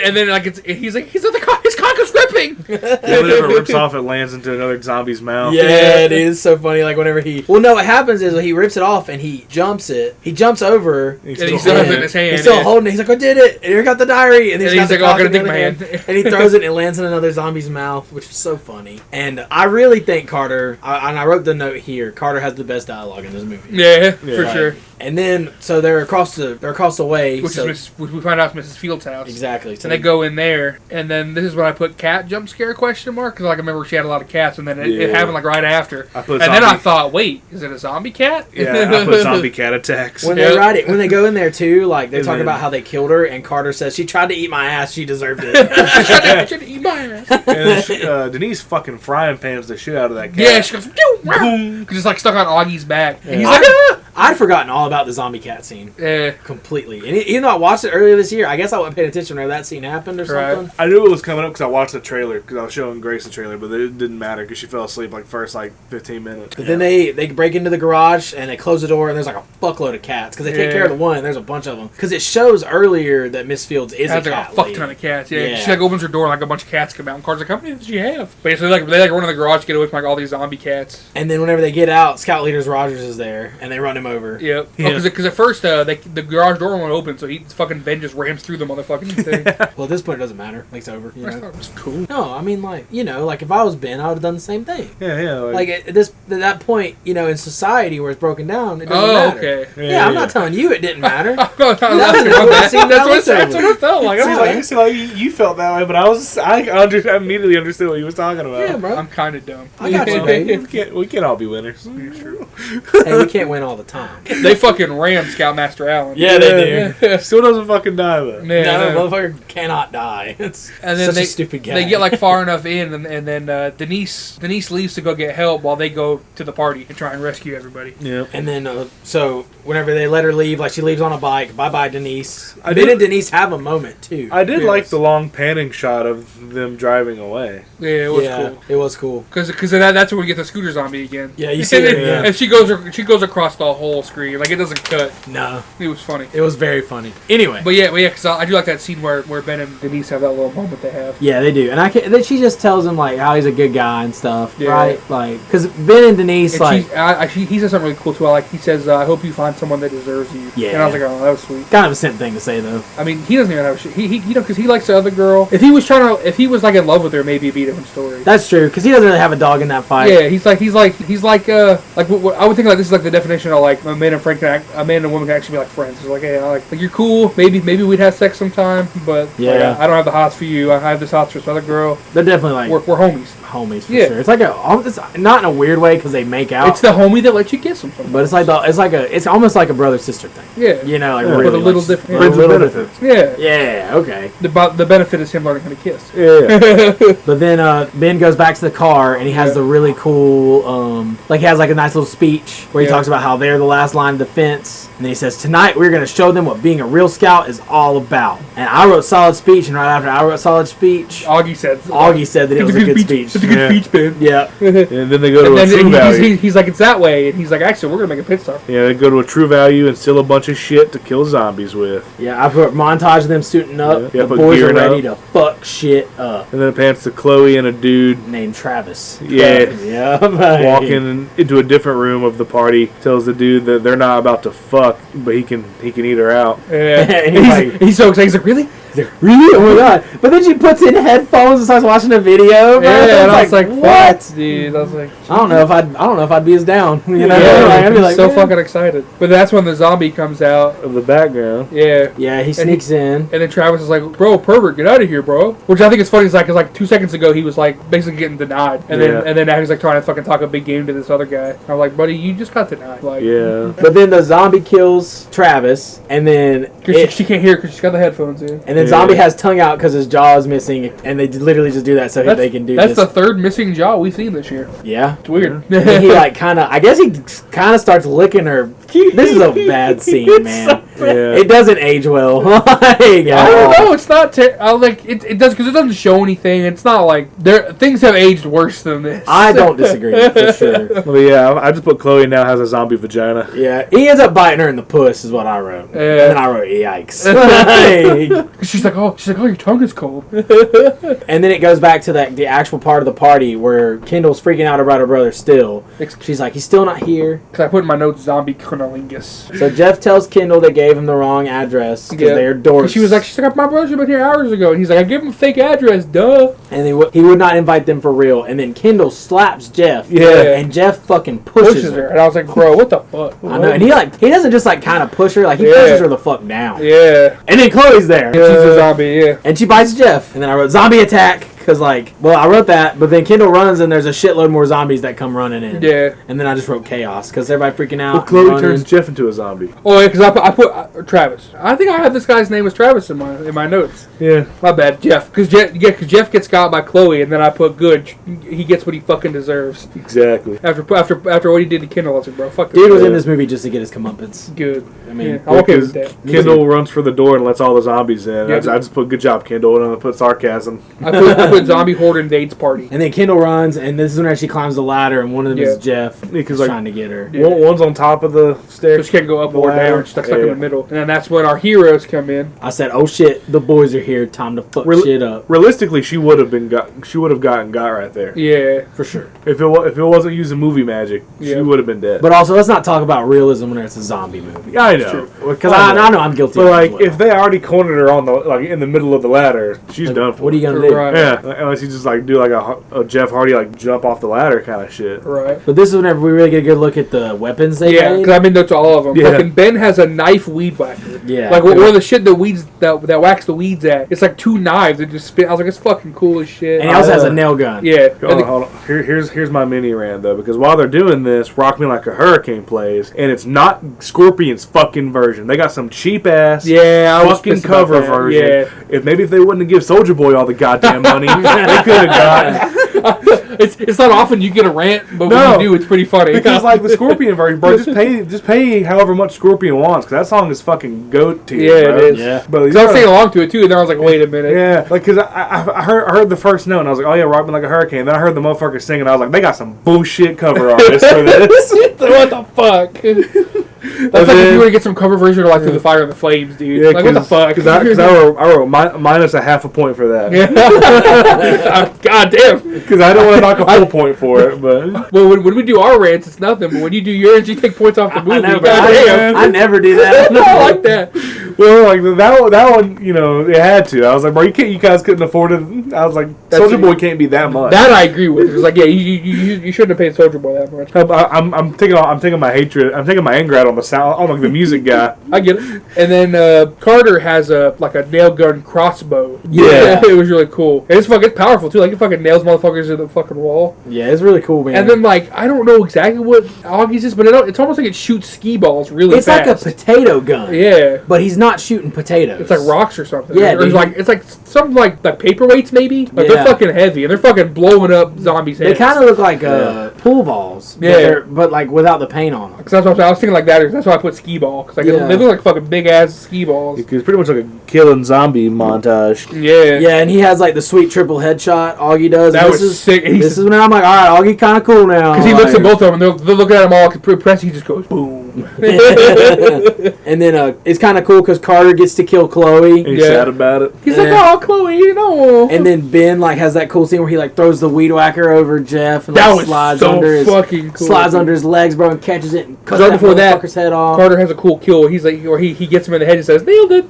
And then like he's like his cock is ripping. Yeah, whenever it rips off, it lands into another zombie's mouth. Yeah, it is so funny. Like whenever what happens is he rips it off and he jumps it. He jumps over. He's And he still still has holding it in his hand. He's still yeah. holding it. He's like, "I did it!" And here got the diary. And then And he's got like, the "Oh, cock I'm in gonna the dig other my hand." hand. And he throws it and it lands in another zombie's mouth, which is so funny. And I really think Carter. And I wrote the note here. Carter has the best dialogue in this movie. Yeah, for Right. sure. And then so they're across the way. Which so, which we find out is Mrs. Fields' house. exactly. So And they go in there, and then this is when I put cat jump scare question mark because like I remember she had a lot of cats, and then it Yeah. happened like right after. I put And then I zombie- thought, wait, is it a zombie cat? Yeah, I put zombie cat attacks. When Yeah. they write it, when they go in there too, like they And talk then- about how they killed her, and Carter says she tried to eat my ass, she deserved it. I should eat my ass. And then Denise fucking frying pans the shit out of that cat. Yeah, she goes because it's like stuck on Augie's back. And he's I- like, "Ah!" I'd forgotten all about the zombie cat scene completely, and even though I watched it earlier this year, I guess I wasn't paying attention whenever that scene happened or Right. something. I knew it was coming up because I watched the trailer because I was showing Grace the trailer, but it didn't matter because she fell asleep like first 15 minutes. But then they break into the garage and they close the door, and there's like a fuckload of cats because they take Yeah. care of the one. And there's a bunch of them because it shows earlier that Miss Fields is a has like cat a fuck lady. ton of cats. Yeah. Yeah. She like opens her door and like a bunch of cats come out, and Carter's like, how many does she have? But so they run in the garage to get away from like all these zombie cats. And then whenever they get out, Scout Leaders Rogers is there, and they run him over. Yep. Yeah. Because at first the garage door won't open, so fucking Ben just rams through the motherfucking thing. Well, at this point, it doesn't matter. Like, it's over. You I know? thought it was cool. No, I mean, like if I was Ben, I would have done the same thing. Yeah. Like at that point, in society where it's broken down, it doesn't Oh, matter. okay. Yeah, I'm not telling you it didn't matter. That's what what I felt like. See, like you felt that way, but I immediately understood what he was talking about. Yeah, bro. I'm kind of dumb. I got you, baby. We can't all be winners. Hey, we can't win all the time. They fucking ram Scoutmaster Allen. Yeah, they do. Still doesn't fucking die though. Yeah, No, motherfucker cannot die. It's And then such they, a stupid guy. they get like far enough in, and then Denise leaves to go get help while they go to the party and try and rescue everybody. Yeah. And then, so whenever they let her leave, like she leaves on a bike. Bye bye, Denise. I Ben did- and Denise have a moment too. I did Yes. like the long panning shot of them driving away. Yeah, it was cool. It was cool. Because that's when we get the scooter zombie again. Yeah, you see and, it, then- yeah. and she goes across the whole screen. Like, it doesn't cut. No, It was funny. it was very funny. Anyway, But yeah, because I do like that scene where Ben and Denise have that little moment they have. yeah, they do, and she just tells him like how he's a good guy and stuff, Yeah. right? Like, because Ben and Denise, And like, he says something really cool too. He says, "I hope you find someone that deserves you." Yeah. And I was like, "Oh, that was sweet." kind of a simp thing to say though. I mean, he doesn't even have a shit. He because he likes the other girl. If he was like in love with her, maybe it'd be a different story. That's true, because he doesn't really have a dog in that fight. Yeah, he's like what I would think like this is like the definition of like a man and a woman can actually be like friends. It's like, hey, like you're cool. Maybe we'd have sex sometime, but Yeah. like, I don't have the hots for you. I have this hots for this other girl. They're definitely like We're homies. homies for Yeah. sure. It's like it's not in a weird way because they make out. It's the homie that lets you kiss him. Sometimes. But it's almost like a brother sister thing. Yeah. You know, like Yeah, really with a little like, different- with a little benefits. different. Yeah. Yeah. Okay. The benefit is him learning how to kiss. Yeah. But then Ben goes back to the car and he has the really cool he has like a nice little speech where he Yeah. talks about how they're the last line of defense. And then he says, tonight we're going to show them what being a real scout is all about. And I wrote solid speech, and right after I wrote solid speech, Augie said that it was a good speech. It's a good speech, Ben. Yeah. And then they go to And a then True Value. he's like, it's that way. And he's like, actually, we're going to make a pit stop. Yeah, they go to a True Value and steal a bunch of shit to kill zombies with. Yeah, I put montage of them suiting up. Yeah, The put boys are gearing ready up. to fuck shit up. And then it pans to Chloe and a dude Named Travis. Yeah. Yeah, buddy. walking into a different room of the party. Tells the dude that they're not about to fuck, but he can eat her out. Yeah. And he's like- he's so excited. He's like, really? Really? Oh my god! But then she puts in headphones and starts watching a video. Bro. Yeah, and I was like, what? fuck, dude. I was like, I don't know if I'd be as down. You know, yeah, like, I'd be he's like, so man. fucking excited. But that's when the zombie comes out. Of the background. Yeah. Yeah, he sneaks in. And then Travis is like, bro, pervert, get out of here, bro. Which I think is funny. Is like, 'cause like 2 seconds ago he was like basically getting denied, and Yeah. then now he's like trying to fucking talk a big game to this other guy. I'm like, buddy, you just got denied. Like, Yeah. But then the zombie kills Travis, and then Cause she can't hear because she's got the headphones in. and then Yeah. zombie has tongue out because his jaw is missing, and they literally just do that so they can do That's this. the third missing jaw we've seen this year. Yeah. It's weird. And then he like I guess he kind of starts licking her. This is a bad scene, man. Yeah. It doesn't age well. Like, I don't know. It's not. It does because it doesn't show anything. It's not like things have aged worse than this. I don't disagree for sure. But yeah, I just put Chloe now has a zombie vagina. Yeah, he ends up biting her in the puss, is what I wrote. Yeah. And then I wrote, yikes. Like, She's like, oh, your tongue is cold. and then it goes back to the actual part of the party where Kendall's freaking out about her brother still. She's like, he's still not here. Because I put in my notes, zombie cunnilingus. So Jeff tells Kendall they gave him the wrong address because they're dorks. She was like, my brother should have been here hours ago. And he's like, I gave him a fake address, duh. And he would not invite them for real. And then Kendall slaps Jeff. Yeah. And Jeff fucking pushes her. And I was like, bro, what the fuck? I know. And he doesn't just like kind of push her, like he Yeah. pushes her the fuck down. Yeah. And then Chloe's there. She's a zombie, yeah. And she bites Jeff. And then I wrote zombie attack. Because, I wrote that, but then Kendall runs and there's a shitload more zombies that come running in. Yeah. And then I just wrote chaos because everybody freaking out. Well, Chloe running. turns Jeff into a zombie. Oh, yeah, because I put Travis. I think I had this guy's name was Travis in my notes. Yeah. My bad, Jeff. Because Jeff gets got by Chloe, and then I put good. He gets what he fucking deserves. Exactly. After what he did to Kendall, I was like, bro, fuck this Dude was guy. in this movie just to get his comeuppance. Good. I mean, Yeah, I'm okay with that. Kendall runs for the door and lets all the zombies in. Yeah. I just put good job, Kendall, and I put sarcasm. I put zombie horde invades party. And then Kendall runs, and this is when she climbs the ladder, and one of them Yeah. is Jeff. Because, He's trying to get her. Yeah. One's on top of the So stairs. she can't go up or Ladder. down. She's stuck in Yeah. the middle. And then that's when our heroes come in. I said, "Oh shit, the boys are here. Time to fuck shit up Realistically, she would have gotten got right there. Yeah. for sure." If it wasn't using movie magic, Yeah. she would have been dead. But also, let's not talk about realism when it's a zombie movie. Yeah, I know. Because I know I'm guilty. But of it like, as well. if they already cornered her on the in the middle of the ladder, she's done for. What are you gonna do? Right. Yeah, unless you just do a Jeff Hardy jump off the ladder kind of shit. Right. But this is whenever we really get a good look at the weapons they Yeah, made. because I'm into all of them. Yeah. Fucking Ben has a knife weed whacker. Yeah. Like where the shit the weeds that whacks the weeds at. It's like 2 knives that just spin. I was like, it's fucking cool as shit. And he also has a nail gun. Yeah. Hold on. Here's my mini rant though, because while they're doing this, Rock Me Like a Hurricane plays, and it's not Scorpion's fucking version. They got some cheap ass Yeah, I was fucking pissed about cover that. version. Yeah. If they wouldn't have give Soldier Boy all the goddamn money, they could have gotten. It's not often you get a rant, but No. when you do, it's pretty funny. Because the Scorpion version, bro, just pay however much Scorpion wants, because that song is fucking goat tier. Yeah, bro. it is. Yeah. But Because I was singing along to it too, and then I was like, wait a minute. yeah, because I heard the first note, and I was like, oh yeah, Rock Me Like a Hurricane. Then I heard the motherfucker singing, and I was like, they got some bullshit cover artists for this. What the fuck? That's like if you were to get some cover version of like Through the Fire and the Flames, dude. Yeah, like what the fuck? Because I wrote minus a half a point for that. Yeah. God damn. Because I don't want to knock a full point for it, but Well, when we do our rants, it's nothing. But when you do yours, you take points off the movie. I know, but God damn. I never do that. I like that. well, like that one, you know, it had to. I was like, bro, you guys couldn't afford it. I was like, Soldier Boy can't be that much. That I agree with. It was like, yeah, you shouldn't have paid Soldier Boy that much. I'm taking my hatred. I'm taking my anger out on the sound, on like the music guy. I get it. And then Carter has a nail gun crossbow. Yeah. It was really cool. And it's fucking powerful too. Like it fucking nails motherfuckers in the fucking wall. Yeah, it's really cool, man. And then like I don't know exactly what Augie's is, but it's almost like it shoots ski balls really it's fast. like a potato gun. Yeah. But he's not shooting potatoes. It's like rocks or something. Yeah, or dude. it's like something like paperweights maybe. Like Yeah. they're fucking heavy and they're fucking blowing up zombies' heads. They kind of look like pool balls. Yeah. But like without the paint on them. Cause that's what I was thinking like that. That's why I put ski ball. Cause like Yeah. they look like fucking big ass ski balls. It's pretty much like a killing zombie montage. Yeah. Yeah, and he has like the sweet triple headshot. Augie does. That And was this is sick. This is when I'm like, all right, Augie kind of cool now. Because he looks Like- at both of them and they're looking at him all impressed. He just goes boom. And then it's kind of cool because Carter gets to kill Chloe. He's Yeah. sad about it. He's Yeah. like, oh, Chloe, you know. And then Ben like has that cool scene where he like throws the weed whacker over Jeff and that like was slides so under his fucking cool. slides under his legs, bro, and catches it and cuts Right that before that, motherfucker's head off. Carter has a cool kill. He's like, or he gets him in the head and says, nailed it.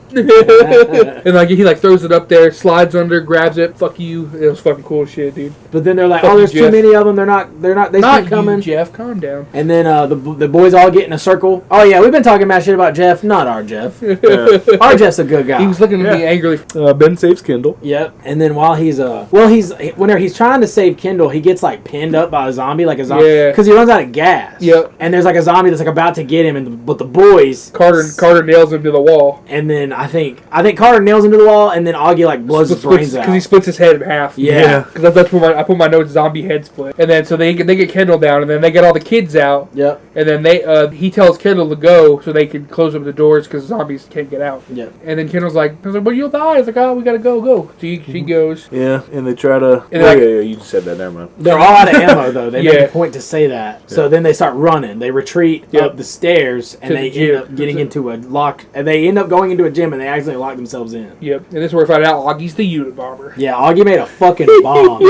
And like he like throws it up there, slides under, grabs it. Fuck you. It was fucking cool shit, dude. But then they're like, Fuck oh, you, there's too Jeff. many of them. They Not keep coming. you, Jeff. Calm down. And then the boys all get in a circle. Oh yeah, we've been talking about shit about Jeff. Not our Jeff. Our Jeff's a good guy. He was looking at me angrily. Ben saves Kendall. Yep. And then while he's whenever he's trying to save Kendall, he gets like pinned up by a zombie, like a zombie, Yeah. because he runs out of gas. Yep. And there's like a zombie that's like about to get him, but the boys Carter nails him to the wall. And then I think Carter nails him to the wall, and then Augie like blows his brains out. Because he splits his head in half. Yeah. Because that's where I put my notes, zombie head split. And then so they get Kendall down, and then they get all the kids out. Yep. And then he tells Kendall to go so they can close up the doors because zombies can't get out. Yep. And then Kendall's like, well, you'll die. He's like, oh, we gotta go. So she goes. Yeah, and they try to. And like- yeah, you just said that. Never mind. They're all out of ammo though. They make Yeah. a point to say that. So then they start running. They retreat Yep. up the stairs, and To they the gym. end up getting into a lock. And they end up going into a gym, and they accidentally lock themselves in. Yep. And this is where we find out Augie's the unit bomber. Yeah, Augie made a fucking bomb.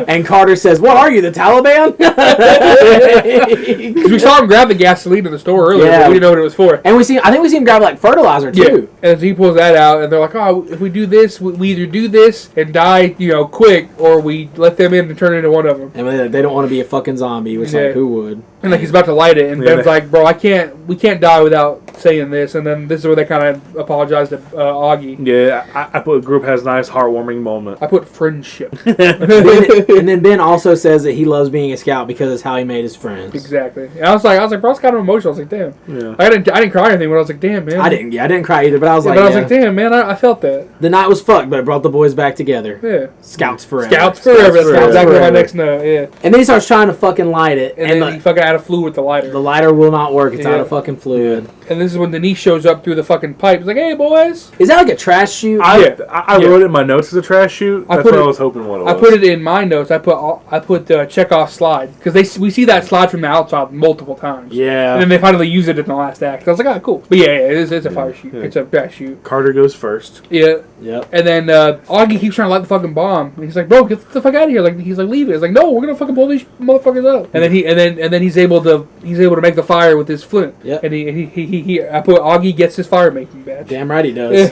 And Carter says, "What are you, the Taliban?" 'Cause we saw him grab the gasoline in the store earlier, Yeah. but we didn't know what it was for. And I think we see him grab like fertilizer too. And so he pulls that out, and they're like, "Oh, if we do this, we either do this and die, quick, or we let them in and turn into one of them." And they don't want to be a fucking zombie, which Yeah. like who would? And like he's about to light it, and Yeah, Ben's like, "Bro, we can't die without saying this." And then this is where they kind of apologize to Augie. Yeah, I put group has nice heartwarming moment. I put friendship. And then Ben also says that he loves being a scout because it's how he made his friends. Exactly. And I was like, bro, it's kind of emotional. I was like, damn. Yeah. I didn't cry or anything, but I was like, damn, man. I didn't cry either, but I was like, But I was yeah. like, damn, man, I felt that. The night was fucked, but it brought the boys back together. Yeah. Scouts forever. Scouts forever. That's forever. exactly my Forever. next note. Yeah. And then he starts trying to fucking light it, And, and then he fucking out of fluid with the lighter. the lighter will not work. It's Yeah. out of fucking fluid. And this is when Denise shows up through the fucking pipe. He's like, hey, boys. Is that like a trash chute? I Yeah. wrote it in my notes as a trash shoot. I That's put what it- I was hoping what it was. I put it in my notes. I put Chekhov slide because we see that slide from the outside multiple times. Yeah. And then they finally use it in the last act. I was like, oh, cool. But yeah, it's a fire shoot. Yeah. It's a trash shoot. Carter goes first. Yeah. Yep. And then Augie keeps trying to light the fucking bomb. And he's like, bro, get the fuck out of here. Like he's like, leave it. It's like, no, we're gonna fucking blow these motherfuckers up. And then he's able to make the fire with his flint. Yep. And I put Augie gets his fire making badge. Damn right he does.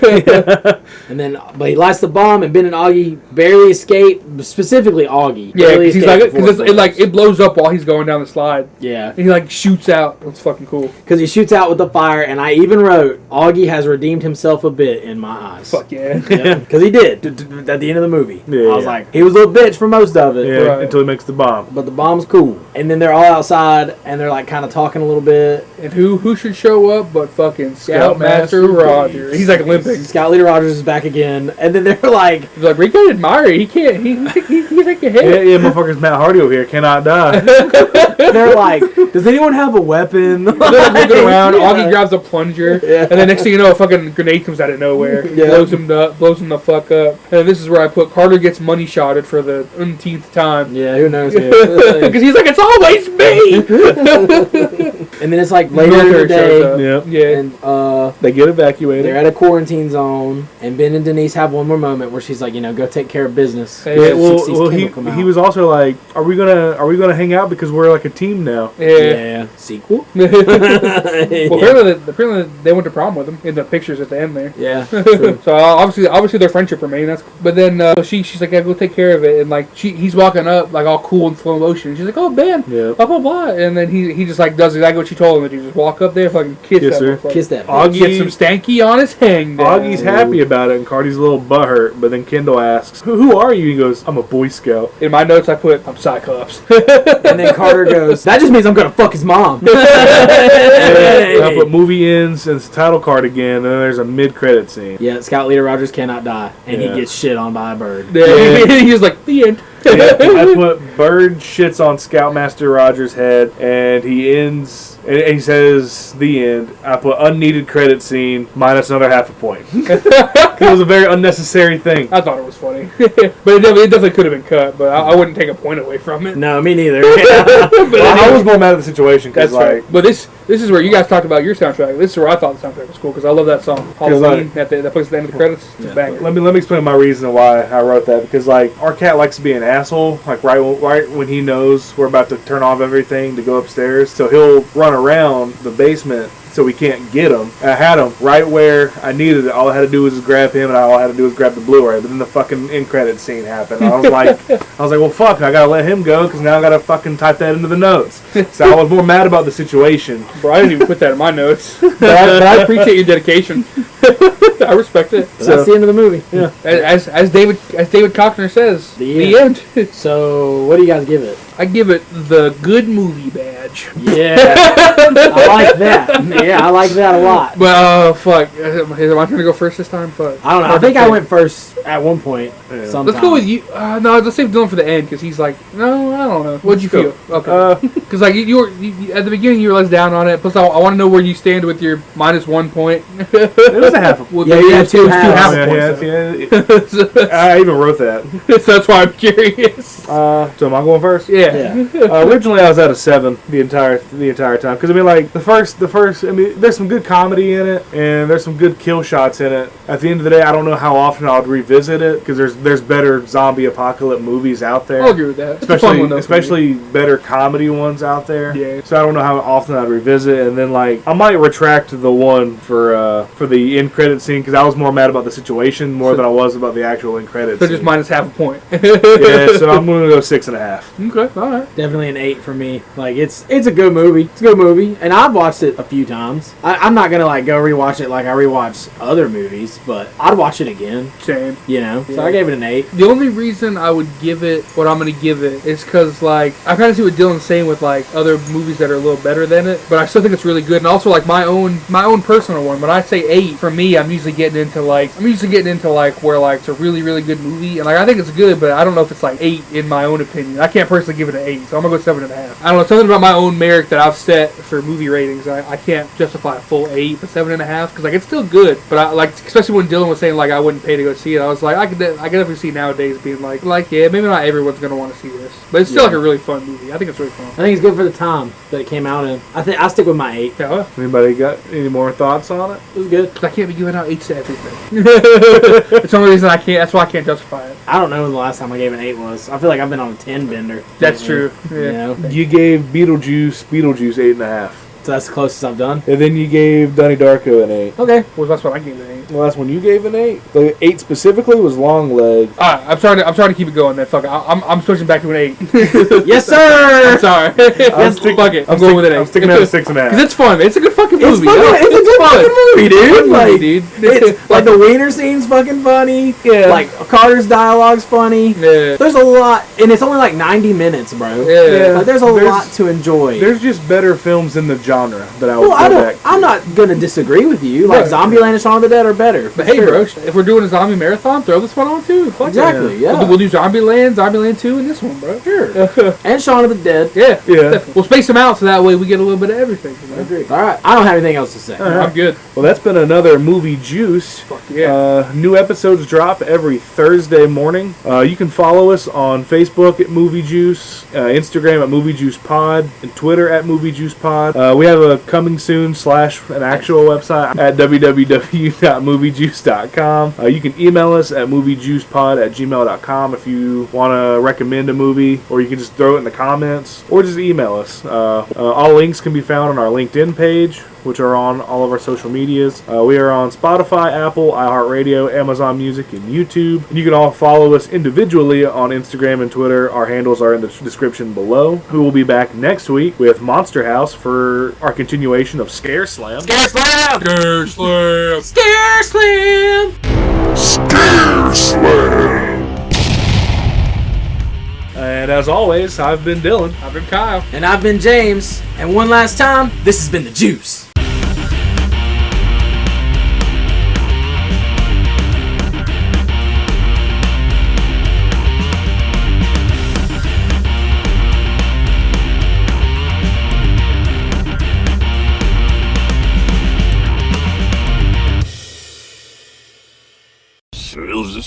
And then, but he lights the bomb, and Ben and Augie barely escape. Specifically, Augie. Yeah, barely because he's escape like, before because it blows up while he's going down the slide. Yeah. And he like shoots out. It's fucking cool. Because he shoots out with the fire, and I even wrote, Augie has redeemed himself a bit in my eyes. Fuck yeah. Because he did at the end of the movie. Yeah, I was yeah. like, he was a little bitch for most of it. Yeah, Right. until he makes the bomb. But the bomb's cool. And then they're all outside, and they're like kind of talking a little bit. And who should show up but fucking Scoutmaster Roger? He's like limping. Scout Leader Rogers is back again, and then they're like, He's like, we can admire it. He can't. He take a Yeah, hit. yeah, motherfuckers. Matt Hardy over here cannot die. they're like, does anyone have a weapon? They're looking around. Yeah. Augie grabs a plunger, Yeah. and then next thing you know, a fucking grenade comes out of nowhere, Yeah. blows him the fuck up. And this is where I put Carter gets money shotted for the umpteenth time. Yeah, who knows? Yeah. Because he's like, it's always me. And then it's like later in the Military day. shows up. Yep. Yep. Yeah. And They get evacuated. they're at a quarantine zone, and Ben and Denise have one more moment where she's like, go take care of business. Yeah, Yeah, She sees well, Kendall come out. he was also like, "Are we gonna hang out because we're like a team now?" Yeah. Yeah. Sequel? Well, Yeah. apparently they went to prom with him in the pictures at the end there. Yeah. True. So obviously their friendship remained. But then she's like, yeah, go take care of it, and like he's walking up like all cool in slow motion. She's like, oh Ben, Yeah. blah blah blah, and then he just like does exactly what she told him to do. Just walk up there, fucking kiss Kiss that her. motherfucker. Kiss that. Augie- Get some stanky on his hang down. Augie's happy about it, and Cardi's a little butthurt. But then Kendall asks, "Who are you?" He goes, "I'm a Boy Scout." In my notes, I put, I'm Cyclops. And then Carter goes, that just means I'm gonna fuck his mom. And I put movie ends and it's the title card again. And then there's a mid-credit scene. Yeah, Scout Leader Rogers cannot die, and Yeah. he gets shit on by a bird. Yeah. He was like, the end. I put Bird shits on Scoutmaster Rogers' head, and he ends. And he says the end. I put unneeded credit scene minus another half a point. It was a very unnecessary thing. I thought it was funny. But it definitely could have been cut, but I wouldn't take a point away from it. No, me neither. Well, I was more mad at the situation because That's like right. But this is where you guys talked about your soundtrack. This is where I thought the soundtrack was cool because I love that song. Halloween, that plays at the end of the credits. It's a banger. let me explain my reason why I wrote that, because like our cat likes to be an asshole, like right when he knows we're about to turn off everything to go upstairs, so he'll run around the basement so we can't get him. And I had him right where I needed it. All I had to do was just grab him, and all I had to do was grab the Blu-ray. But then the fucking end credit scene happened. I was like, well, fuck, I gotta let him go because now I gotta fucking type that into the notes. So I was more mad about the situation. Bro, I didn't even put that in my notes. But I appreciate your dedication. I respect it. So that's the end of the movie. Yeah. As David Cockner says, The the end. So, what do you guys give it? I give it the good movie badge. Yeah, I like that. Yeah, I like that a lot. But fuck, am I trying to go first this time? Fuck. I don't know. I think I went first at one point. Sometime. Let's go with you. No, let's save Dylan for the end because he's like, no, I don't know. What'd you feel? Okay. Because like you were at the beginning, you were less down on it. Plus, I want to know where you stand with your -1 point. It was a half a point. Well, Yeah, you had two halves. Yeah. I even wrote that. So that's why I'm curious. So am I going first? Yeah. Originally, I was at a 7 the entire time because I mean, like the first. I mean, there's some good comedy in it, and there's some good kill shots in it. At the end of the day, I don't know how often I'll revisit it because there's better zombie apocalypse movies out there. I'll agree with that. It's a fun one, though, for me. Especially better comedy ones out there. Yeah. So I don't know how often I'd revisit, and then like I might retract the one for the end credit scene because I was more mad about the situation more than I was about the actual end credit. So scene. just -0.5 a point. Yeah, so I'm gonna go 6.5. Okay, all right. Definitely an 8 for me. Like it's a good movie. It's a good movie, and I've watched it a few times. I'm not gonna like go rewatch it like I rewatch other movies, but I'd watch it again. Same. So Yeah. I gave it an 8. The only reason I would give it what I'm going to give it is because, like, I kind of see what Dylan's saying with, like, other movies that are a little better than it, but I still think it's really good. And also, like, my own personal one, when I say 8, for me, I'm usually getting into, like, where, like, it's a really, really good movie. And, like, I think it's good, but I don't know if it's, like, 8 in my own opinion. I can't personally give it an 8, so I'm going to go 7.5. I don't know, something about my own merit that I've set for movie ratings. I can't justify a full 8, but 7.5, because, like, it's still good. But, I like, especially when Dylan was saying, like, I wouldn't pay to go see it, I was like, I could definitely see nowadays being like, yeah, maybe not everyone's going to want to see this. But it's still, like, a really fun movie. I think it's really fun. I think it's good for the time that it came out in. I stick with my 8. Yeah, well, Anybody got any more thoughts on it? It was good. 'cause I can't be giving out 8s to everything. It's the only reason I can't. That's why I can't justify it. I don't know when the last time I gave an 8 was. I feel like I've been on a 10 bender. That's lately. true. You Yeah. know? You gave Beetlejuice 8.5. So that's the closest I've done. And then you gave Donnie Darko an 8. Okay. Well, that's what I gave it an 8. The last one you gave an 8. The 8 specifically was Long Leg. Alright, I'm trying to keep it going then. Fuck it. I'm switching back to an 8. Yes, sir! Sorry. Fuck it. I'm going with an 8. I'm sticking at a Because 6.5. it's fun. It's a good fucking movie. It's fun. yo. It's a good fun. fucking movie, dude. Fun movie, Like, dude. it's like the wiener scene's fucking funny. Yeah. Like Carter's dialogue's funny. Yeah. There's a lot, and it's only like 90 minutes, bro. Yeah. Like, there's a lot to enjoy. There's just better films in the genre that I would Well, go back to. I'm not gonna disagree with you. Like Right. Zombieland and Shaun of the Dead are better. But hey, bro, if we're doing a zombie marathon, throw this one on too. Fuck Exactly. yeah. Yeah. We'll do Zombieland 2, and this one, bro. Sure. And Shaun of the Dead. Yeah. Yeah. We'll space them out so that way we get a little bit of everything. You know? Agreed. All right. I don't have anything else to say. I'm good. Well, that's been another Movie Juice. Yeah. New episodes drop every Thursday morning. You can follow us on Facebook at Movie Juice, Instagram at Movie Juice Pod, and Twitter at Movie Juice Pod. We have a coming soon / an actual website at www.moviejuice.com. You can email us at moviejuicepod@gmail.com if you want to recommend a movie, or you can just throw it in the comments, or just email us. All links can be found on our LinkedIn page, which are on all of our social medias. We are on Spotify, Apple, iHeartRadio, Amazon Music, and YouTube. And you can all follow us individually on Instagram and Twitter. Our handles are in the description below. We will be back next week with Monster House for our continuation of Scare Slam. Scare Slam! Scare Slam! Scare Slam! Scare Slam. And as always, I've been Dylan. I've been Kyle. And I've been James. And one last time, this has been The Juice. Smells the